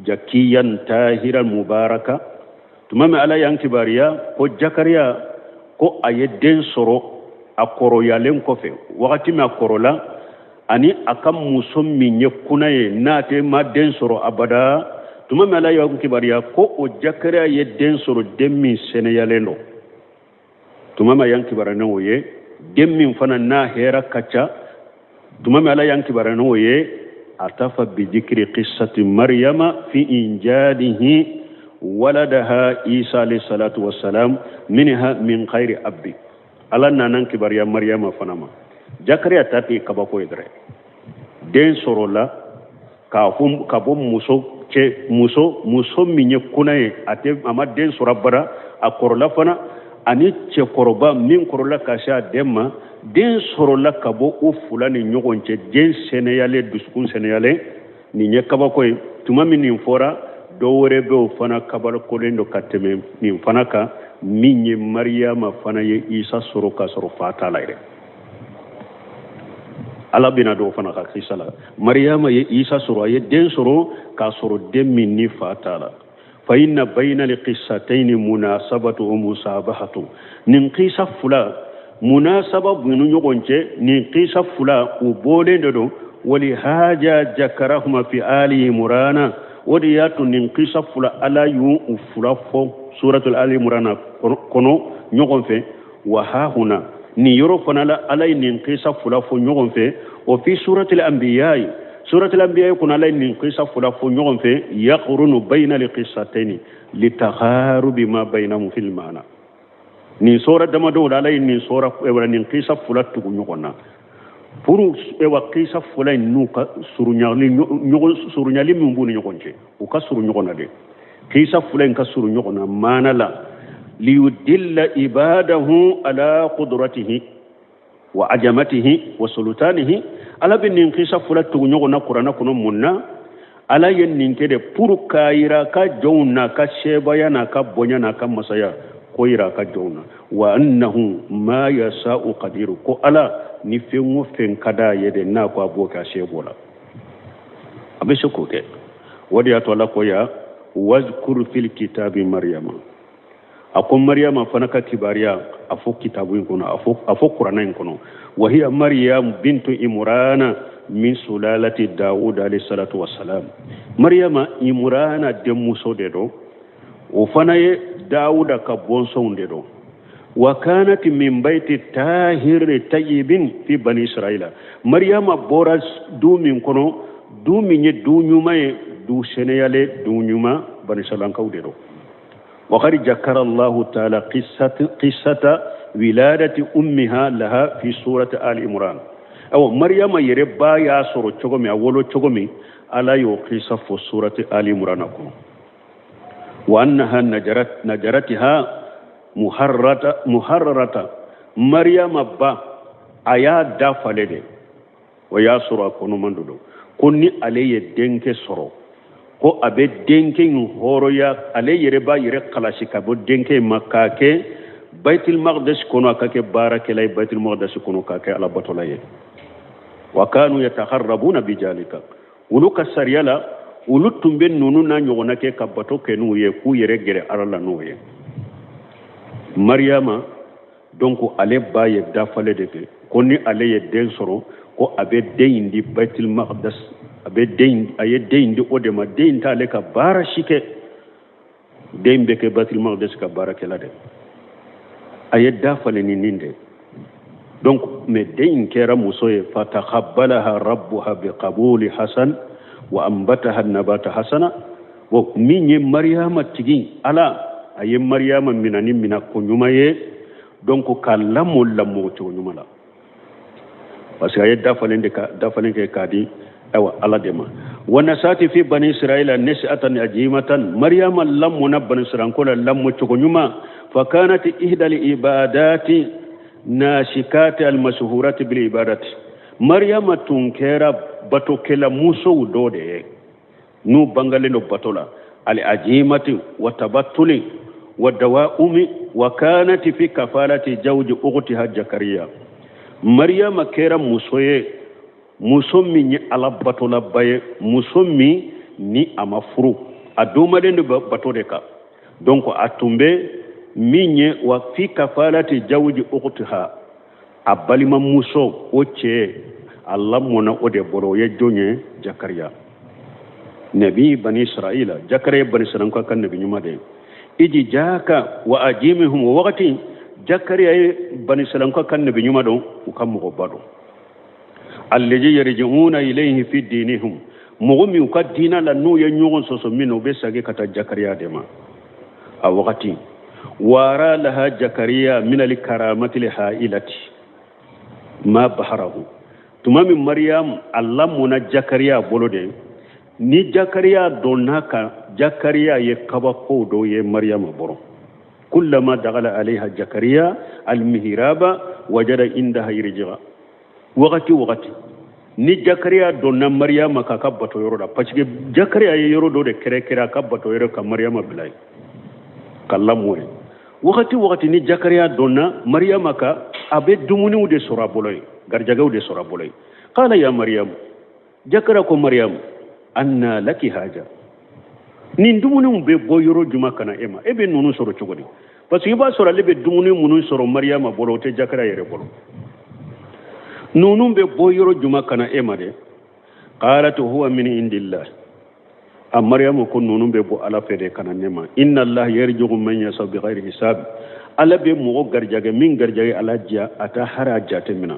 زكيا طاهرا مباركا تمام علي كباريا كو زكريا كو أيدين سرو أكورو يالين كوفي وقت ما أكورولا ani akam muso minye kunaye nate ma den soro abada tuma mala yo kibariya ko o jakara ye den soro demmi seneyalendo tuma ma yanki barana woye demmi fana na hera kacha tuma mala yanki barana woye atafa bi dhikri qissati maryama fi injadihi waladaha isa alayhi salatu wassalam minha min khairi abbi ala nanan kibariya maryama fanama jakariya tati kabako idre den sorola ka bo muso minye kunaye ate ama den sorabara akorola fana ani che koroba min korola kasha demma den sorola ka bo o fulani nyogonche den seneyale duskun seneyale ni nye kabako tuma min fora do wore be o fana kabal kolendo kateme min fana ka minye maryama fana ye isa soro ka soro fata laire ala bina do fana ka kisala maryama ye isa soro ye den soro ka soro den min ni fatala fa inna bayna liqissatayn munasabatu wa musabahatu nin qisa fula munasaba bunu nyogonche nin qisa fula u bole do wali haja jakarahuma fi ali imran wadi yatu nin qisa fula ala yu u fula fo suratul ali imran kono nyogon fe wa ha huna ni yoro fana la alay nin qisa fula fo nyogon fe o fi suratul anbiya kuna alay nin qisa fula fo nyogon fe yaqrunu bayna liqissatayn litagharubi ma bainahum fil ma'na ni sura dama do alay nin sura e nin qisa fula tugu nyogona puru e wa qisa fula nuka surunyali min bunu nyogonje o ka suru nyogona de qisa fula en ka suru nyogona manala ليدل عباده على قدرته وعجمته وسلطانه على بنين قيسا فلات نيغنا قرانا كنو منا على ينين كده pour كايرا كا جونا كا شيبايانا كا بونيانا كا مسايا كويرا كا جونا وانه ما يشاء قدير كو على نفيمو فين كدا يده نا كو ابوكا شيبولا ابيشكو كده ودي اتولا كويا واذكر في الكتاب مريم akon maryama fanaka kibariya afo kitabu kono afo qur'ana kono wa hiya maryam bintu imrana min sulalati daud alayhi salatu wassalam. Maryama imrana de muso de do o fana ye dauda ka bonson de do wa kanat min bayti tahir tayyibin fi bani israila. Maryama bora du min kono du min ye du nyuma ye du seneyale du nyuma bani israila ka de do. wa qad jakara allah ta'ala qissata wiladati ummiha laha fi surati ali imran. aw Maryama yere ba ya soro chogomi awolo chogomi ala yo qissa fo surati ali imran ko wa annaha najaratiha muharrarata. Maryama ba aya dafalede wa ya soro kono mandudo konni aleye denke soro ko abe denke horoya ale yere ba yere kalashi kabo denke makake baitul maqdis kono akake barakalay baitul maqdis kono kake ala batolaye wa kanu yatakharrabuna bijalika uluka sariyala ulutumbe nunu na nyogona ke kabato kenu ye ku yere gere arala noye. Maryama donc ale ba ye dafale de ke konni ale ye den soro ko abe deyindi baitul maqdis abe deyin aye deyindi odema deyin ta le ka bara shike deyimbe ke baitul maqdis ka barakela de aye dafale ni ninde. donc me deyin kera musoye fatakhabbalaha rabbuha biqabuli hasan wa ambataha nabata hasana. wo minye Maryama tigi ala aye Maryama minani mina ko nyumaye donc kalamu lamu to nyumala parce que aye dafalen ke kadi awa ala dema. wa nasati fi bani israila nas'atan ajimatan. Maryama lamu na bani israila ko lamu to nyuma fa kanat ihda al ibadati nashikati al mashhurati bil ibadati. Maryama tunkera bato kela muso dode nu bangale no batola al ajimati wa tabattuli wa dawaumi wa kanat fi kafalati zawji ukhtiha Zakariya. Maryama kera musoye musomi ni ala batola baye musomi ni amafuru aduma de bato de ka donc atumbe minye wa fi kafalati zawji ukhtiha abalima muso oche Allah mona ode boro ye jonye Zakariya nabi bani israila. Zakariya bani israila kan nabi nyuma de iji jaka wa ajimihum waqti Zakariya bani israila kan nabi nyuma do ukam ko bado allazi yarji'una ilayhi fi dinihim mugumi ukadina la no ye nyogon soso mino be sage kata Zakariya de ma a waqti wara laha Zakariya min al karamati li hailati ma baharahu. tumami Maryam Allah muna Zakariya bolode ni Zakariya donaka Zakariya ye kaba ko do ye Maryam boro kullama dagala alaiha Zakariya almihraba wajada indaha irji'a wakati ni Zakariya donna Maryam ka kabato yoroda parce que Zakariya ye yorodo de kere kabato yoro ka Maryam bilay kallamu wakati ni Zakariya donna Maryam ka abe dumuni de sura boloy garjagaw de sura boloy qala ya Maryam Zakariya ko Maryam anna laki haja ni dumuni be boyoro juma kana ema ebe nunu soro chogodi parce que ba soro lebe dumuni munu soro Maryam bolo te Zakariya yere bolo nunu be boyoro juma kana ema de qalat huwa min indillah. Maryam ko nunu be bo ala fede kana nema inna Allah yarju'u man yasha bi ghairi hisab. ala be mo garjage min garjage ala jia ata haraja temina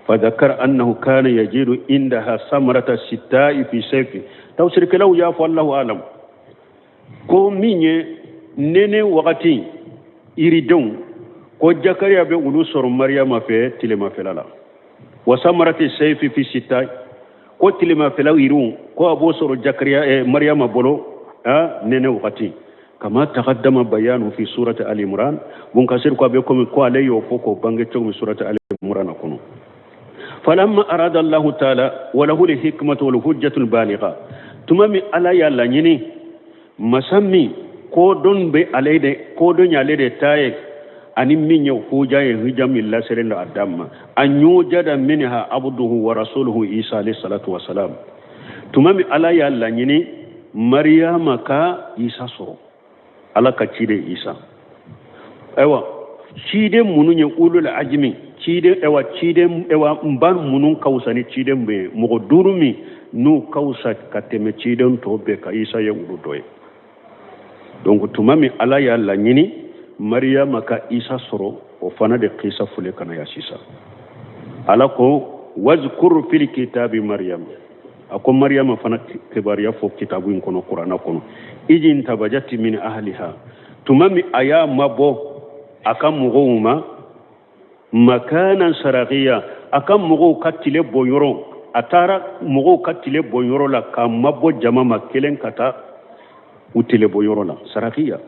فذكر أنه كان يجد عندها ثمرة الشتاء في صيف توسر كلاو يا فالله أعلم كو ميني نيني وقتي يريدون كو جاكريا بي ولوسر مريم في تلما فلالا وثمرة الصيف في الشتاء كو تلما فلاو يرون كو أبو سر جاكريا مريم بولو نيني وقتي كما تقدم بيانه في سورة آل عمران بنكسر كو بكم كو عليه وفوكو بانجتو من سورة آل عمران كونو فلما أراد الله تعالى وله الحكمة والحجة البالغة تمامي على يالا نيني مسمي كودون بي عليه كودون عليه تاي أني من يوفوجا يهجم الله سرنا أدم أن يوجد منها عبده ورسوله عيسى عليه الصلاة والسلام تمامي على يالا نيني مريم كا عيسى سو على كتير عيسى أيوة شيء منو يقولوا العجمي ciden ewa mban munun kausani ciden be mogo durumi nu kausa kateme ciden to be ka isa ya urudoy donc tumami ala ya la nyini maryama ka isa soro o fana de qisa fule kana ya sisa ala ko wazkur fil kitabi maryam ako maryama fana kibariya fo kitabu in kono qur'ana kono ijin tabajati min ahliha tumami aya mabo akam muguma makanan saragiya akam mugo katile boyoro atara mugo katile boyoro la kam mabo jama makelen kata utile boyoro la saragiya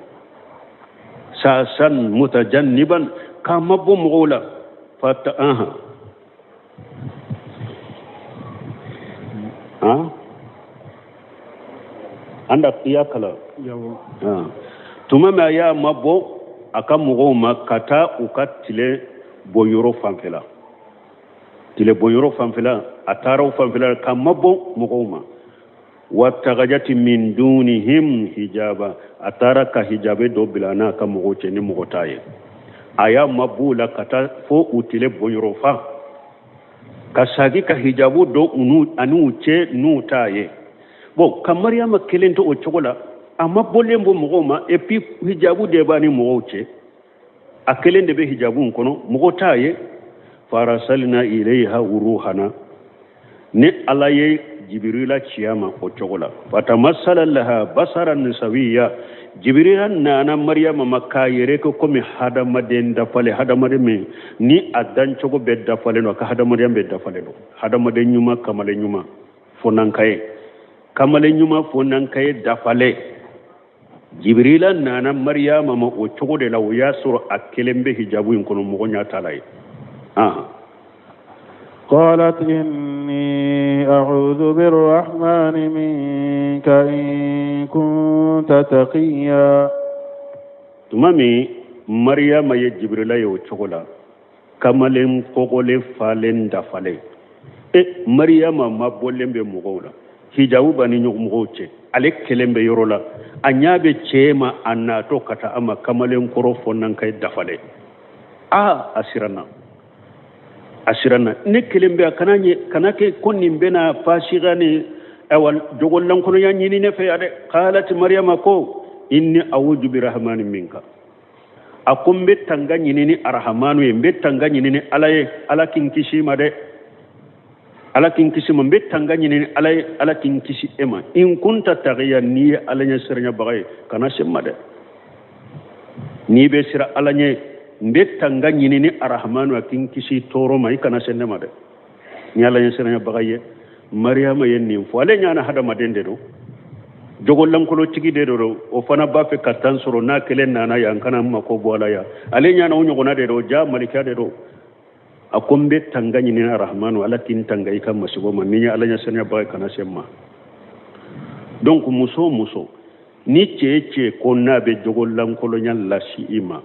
sasan mutajanniban kam mabo mugo la fata anda tiya kala tumama ya mabo akam mugo makata ukatile boyoro fanfela tile boyoro fanfela ataro fanfela kamabo mugoma watagajati min dunihim hijaba atara ka hijabe do bilana ka mugoche ni mugotaye aya mabula kata fo utile boyoro fa kasagi ka hijabu do anu che nu taye bon kamaryama kelento o chogola amma bolembo mugoma et puis hijabu de bani mugoche akelen de be hijabun kono mugotaye farasalna ilayha ruhana ne alaye jibrila ciyama o chogola fatamassala laha basaran sawiya jibrila nana maryama makayere ko komi hadamaden da fale hadamaden me ni adan chogo be da fale no ka hadamaden be da fale no hadamaden nyuma kamale nyuma fonankaye kamale nyuma fonankaye da fale jibrila nana maryama ma o chogo de la o yasur akelembe hijabu in kono mo nya talay قالت إني أعوذ بالرحمن منك إن كنت تقيا تمامي مريم يا جبريل يا وشغلا كمالين قولي فالين دفالي مريم ما بولين بمغولا hijabu bani nyugmugoche alek kelembe yorola anyabe chema anato kata ama kamalen korofo nan kay dafale asirana ne kelembe kanake konni bena fashigani awal jogollan kono yanyini ne fe ade qalat maryama ko inni awuju birahmanin minka akumbe tanga nyini arhamanu yembe tanga nyini alaye alakin kishima de alakin kisi mo betanga nyini alakin kisi ema in kunta tagiya ni alanya sirnya bagay kana semma de ni be sira alanya betanga nyini ni arrahmanu akin kisi toro mai kana sennema de ni alanya sirnya bagay maryama yenni fo alanya na hada madende do jogollam ko lo tigi de do o fana ba fe katan soro na kelen nana ya kana mako bola ya alanya na onyo gona de do ja malika de do akombe tangani ni rahmanu alatin tangai kan masibo man ni alanya sanya ba kana semma donc muso ni cheche ko na be jogollan kolonyal la shiima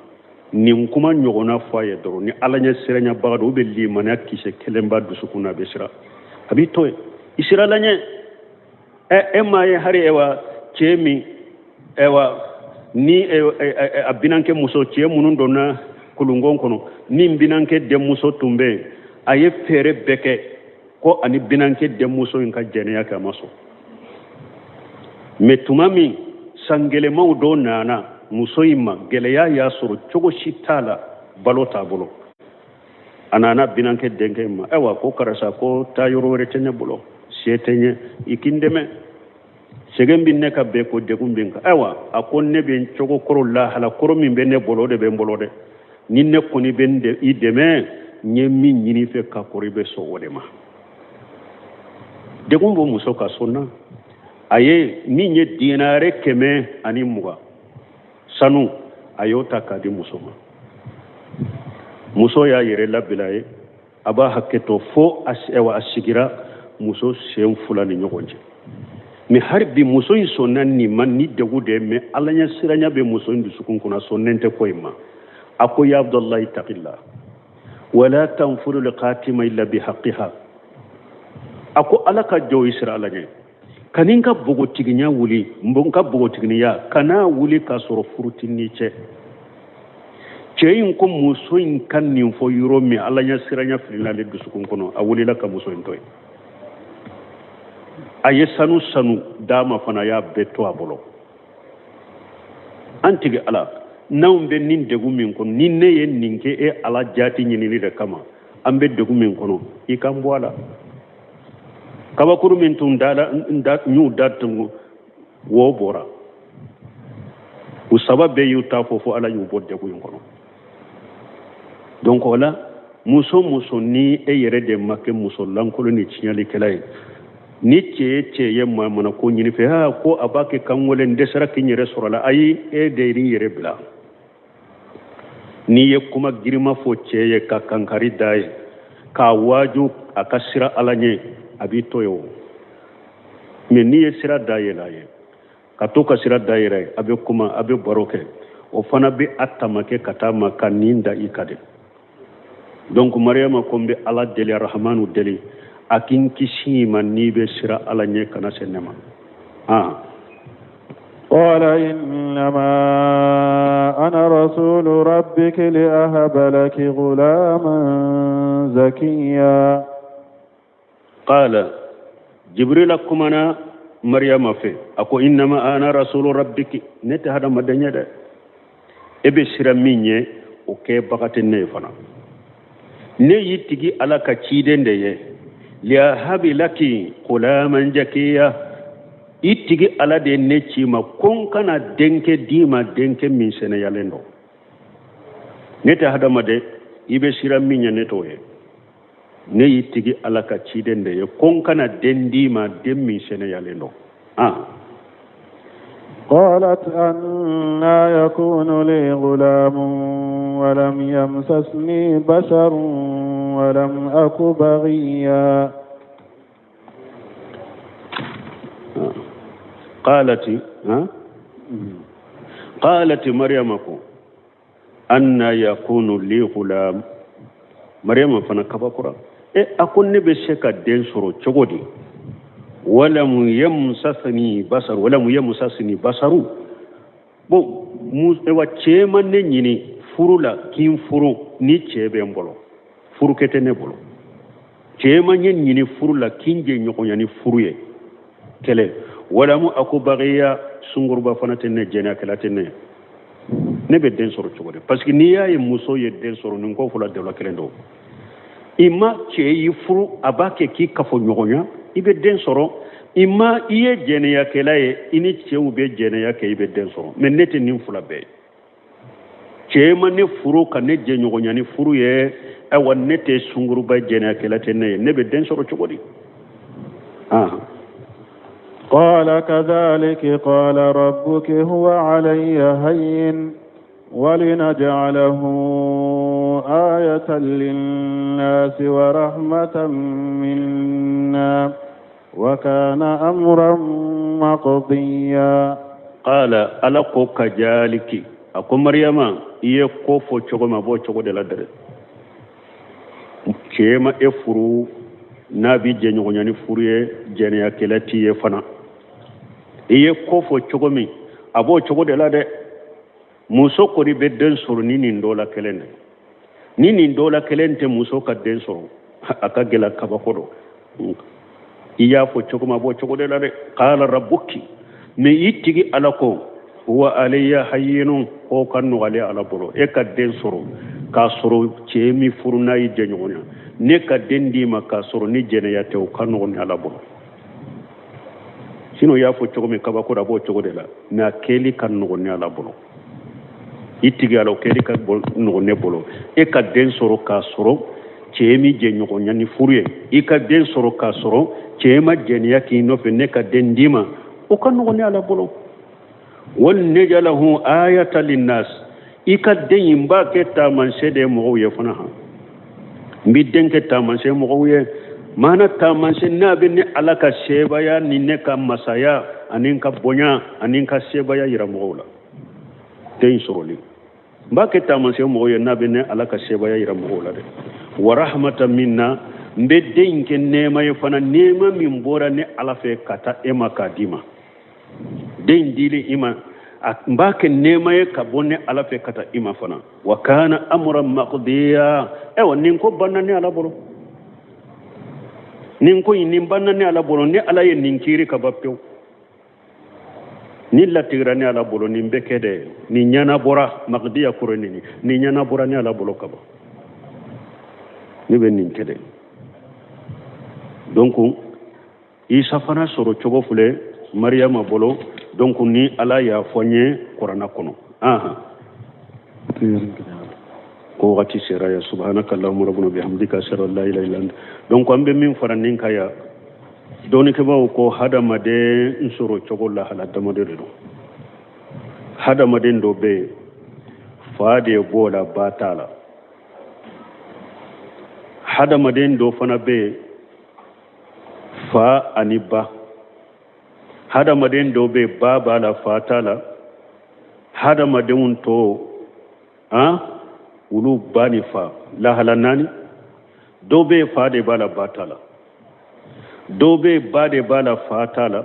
ni kuma nyogona faye doro ni alanya siranya ba do be limana kise kelemba dusukuna be sira abi toy isira lanye maye hari ewa chemi ewa ni abinanke muso che munun dona kulungon kono nin binanke demuso tumbe aye fere beke ko ani binanke demuso in ka jeniya ka maso metumami sangele mawdo nana muso imma geleya ya suru chogo shitala balota bolo anana binanke denke ma ewa ko karasa ko tayoro retenya bolo setenye ikindeme segen binne ka be ko degumbinka ewa akonne ben chogo koro la hala koro min benne bolo de ben bolo de ninne koni bende ideme nyemi nyini fe ka koribe so wodema de gumbo muso ka sonna aye ni nye dinare keme ani muga sanu ayota ka di muso ma muso ya yere labilaye aba hakketo fo ewa asigira muso sem fulani nyogonje mi harbi muso in sonnan ni man ni degude me alanya siranya be muso ndu sukun kuna sonnente koyma ako ya abdullah taqillah wala tanfuru liqatima illa bihaqqiha ako alaka jo israila ne kaninka bogo tiginya wuli mbonka bogo tigniya kana wuli ka soro furutinni ce ceyin ko muso in kan nin fo yoro mi alla nya siranya filina le dusukun kono awulila ka muso in toy aye sanu dama fana ya beto abolo antigi ala nawm be nin degu min kono nin ne yen ninke e ala jati nyini de kama ambe degu min kono ikambo ala kaba kuru min tun dala nyu datungu wo bora usababe yu tafofo ala yu bodde ko yin kono donc wala muso ni e yere de makke muso lankolo ni cinyali kelay ni ce ma mana ko nyini fe ha ko abake kan wole ndesara kin yere sorala ayi e de ri yere bla ni ye kuma girma fo ce ka kankari dai ka waju akasira alanye abi toyo me ni ye sira dai laye ka to ka sira dai rai abe kuma abe baroke o fana be atamake katama kaninda ikade donc mariama kombe ala deli rahmanu deli akin kishima ni be sira ala nye kana senema قال إنما أنا رسول ربك لأهب لك غلاما زكيا قال جبريل كمنا مريم في أكو إنما أنا رسول ربك نتهدى مدنيا ده ebe sira minye o ke bakati ne fana ne yitigi ala ka cidende ye liya habi laki qulaman jakiya itigi ala de ne cima kon kana denke dima denke min sene yalendo ne ta hadama de ibe sira minye ne toye ne yitigi ala ka cidende ye kon kana dendima dem min sene yalendo قالت أنا يكون لي غلام ولم يمسسني بشر ولم أك بغيا قالت مريم أنا يكون لي غلام مريم فنكبكرا أكون نبشك الدين سرو تشغدي ولم يمسسني بصر bo wa chema ne nyini furula kin furu ni chebe mbolo furu kete ne bolo chema nyen nyini furula kinje nyokonya ni furuye kele wala mu akubariya sungurba fanate ne jena kelate ne be den soro chogode parce que ni yaye muso ye den soro ni ko fula de la kelendo ima che yi furu abake ki kafo nyokonya ibe den soro imma iye jene ya kelaye ini chewu be jene ya ke ibe den soro men nete nim fula be chema ne furu ka ne je nyogo nyani furu ye e won nete sunguru ba jene ya kelate ne be den soro chogodi قال كذلك قال ربك هو علي هين ولنجعله آية للناس ورحمة منا وكان أمرا مقضيا قال ألقوا كذلك أكو مريم يكوفو تشغما بو تشغو دلا در كيما افرو نبي جنيو ني فوريه جنيا كلاتي يفنا يكوفو تشغمي ابو تشغو دلا de muso ko ri be den soro ni ndola kelende ni ndola kelente muso ka den soro aka gela kabakodo iya fo chokoma bo chokode la de qala rabbuki me yitigi alako huwa alayya hayyinun o kanu ale ala bolo e ka den soro ka soro chemi furuna yi jenyonya ne ka dendi ma ka soro ni jene ya te o kanu ne ala bolo sino ya fo chokome kabako da bo chokode la na keli kanu ne ala bolo yitigi alo keli ka bol no ne bolo e ka den soro ka soro chemi jenyonya ni furuye e ka den soro ka soro chema jeniya ki no fe ne ka dendima o kan no ne ala bolo wal najalahu ayatan linnas ika den ba ke ta man sede mo ye fana ha mbi den ke ta man se mo ye mana ta man se na be ne ala ka sheba ya ni ne ka masaya anin ka bonya anin ka sheba ya yira mo la den soroli ba ke ta man se mo ye na be ne ala ka sheba ya yira mo la de wa rahmatan minna mbe denke nema ye fana nema min bora ne ala fe kata ema kadima den dili ima mbake nemaye kabone ala fe kata ima fana wa kana amran maqdiya ewa nin ko banani ala bolo nin ko nin banani ala bolo ni ala ye nin kiri kabapyo ni latirani ala bolo nin bekede ni nyana bora maqdiya kurani ni nyana bora ni ala bolo kaba ni be nin kede donc isa fana soro cogo fule maryama bolo donc ni ala ya fonye qur'ana kono aha ko wati sera ya subhanaka allahumma rabbuna bihamdika ashhadu an la ilaha illa anta donc ambe min faranin kaya doni ke bawo ko hada made nsoro cogo la hala damade do hada made ndo be faade bola batala hada made ndo fana be fa aniba hada maden do be baba la fatala hada maden to ulu bani fa la halanani do be fa de bala batala do be bade bala fatala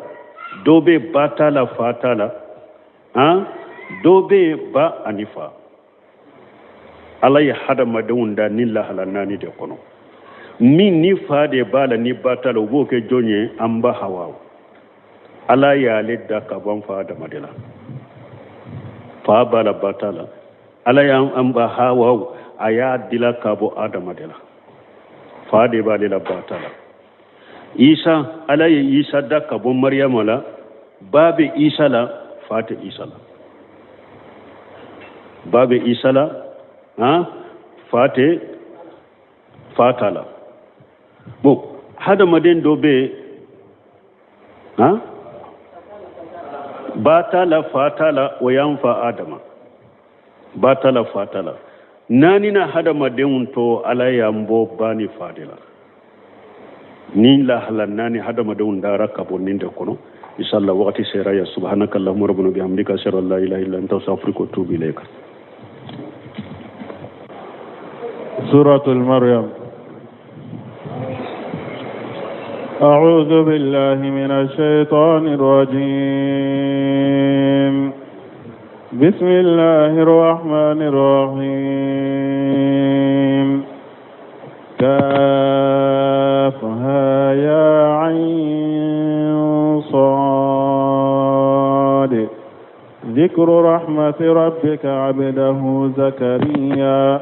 do be batala fatala do be ba anifa alay hada maden da ni la halanani de kono min ni fa de bala ni batala wo ke jonye amba hawaw ala ya lidda kaban fa da madina fa bala batala ala ya amba hawaw aya dila kabo adama dila fa de bala la batala isa ala ya isa da kabon maryama la babe isa la fata isa la babe isa la fate fatala bo hada maden dobe batala fatala wayanfa adama batala fatala nani na hada maden to alayambo bani fadila ni la halanani hada maden dara kabon ninde kono inshallah waqti sera ya subhanaka allahumma rabbuna bihamdika ashhadu an la ilaha illa anta astaghfiruka wa atubu ilayka suratul maryam أعوذ بالله من الشيطان الرجيم بسم الله الرحمن الرحيم كافها يا عين صاد ذكر رحمة ربك عبده زكريا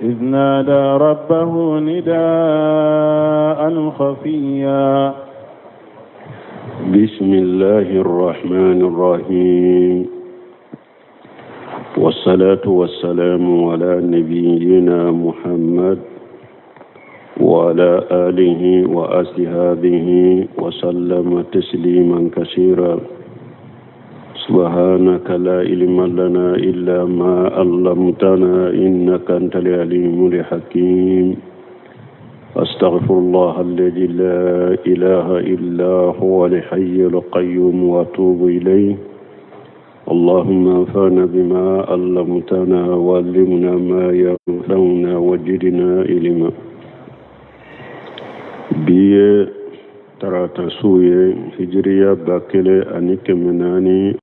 إذ نادى ربه نداء خفيا بسم الله الرحمن الرحيم والصلاة والسلام على نبينا محمد وعلى آله وأصحابه وسلم تسليما كثيرا سبحانك لا علم لنا إلا ما علمتنا إنك أنت العليم الحكيم أستغفر الله الذي لا إله إلا هو الحي القيوم وأتوب إليه اللهم انفعنا بما علمتنا وعلمنا ما ينفعنا وزدنا علما بيه tarata suye hijriya bakele ani kemenani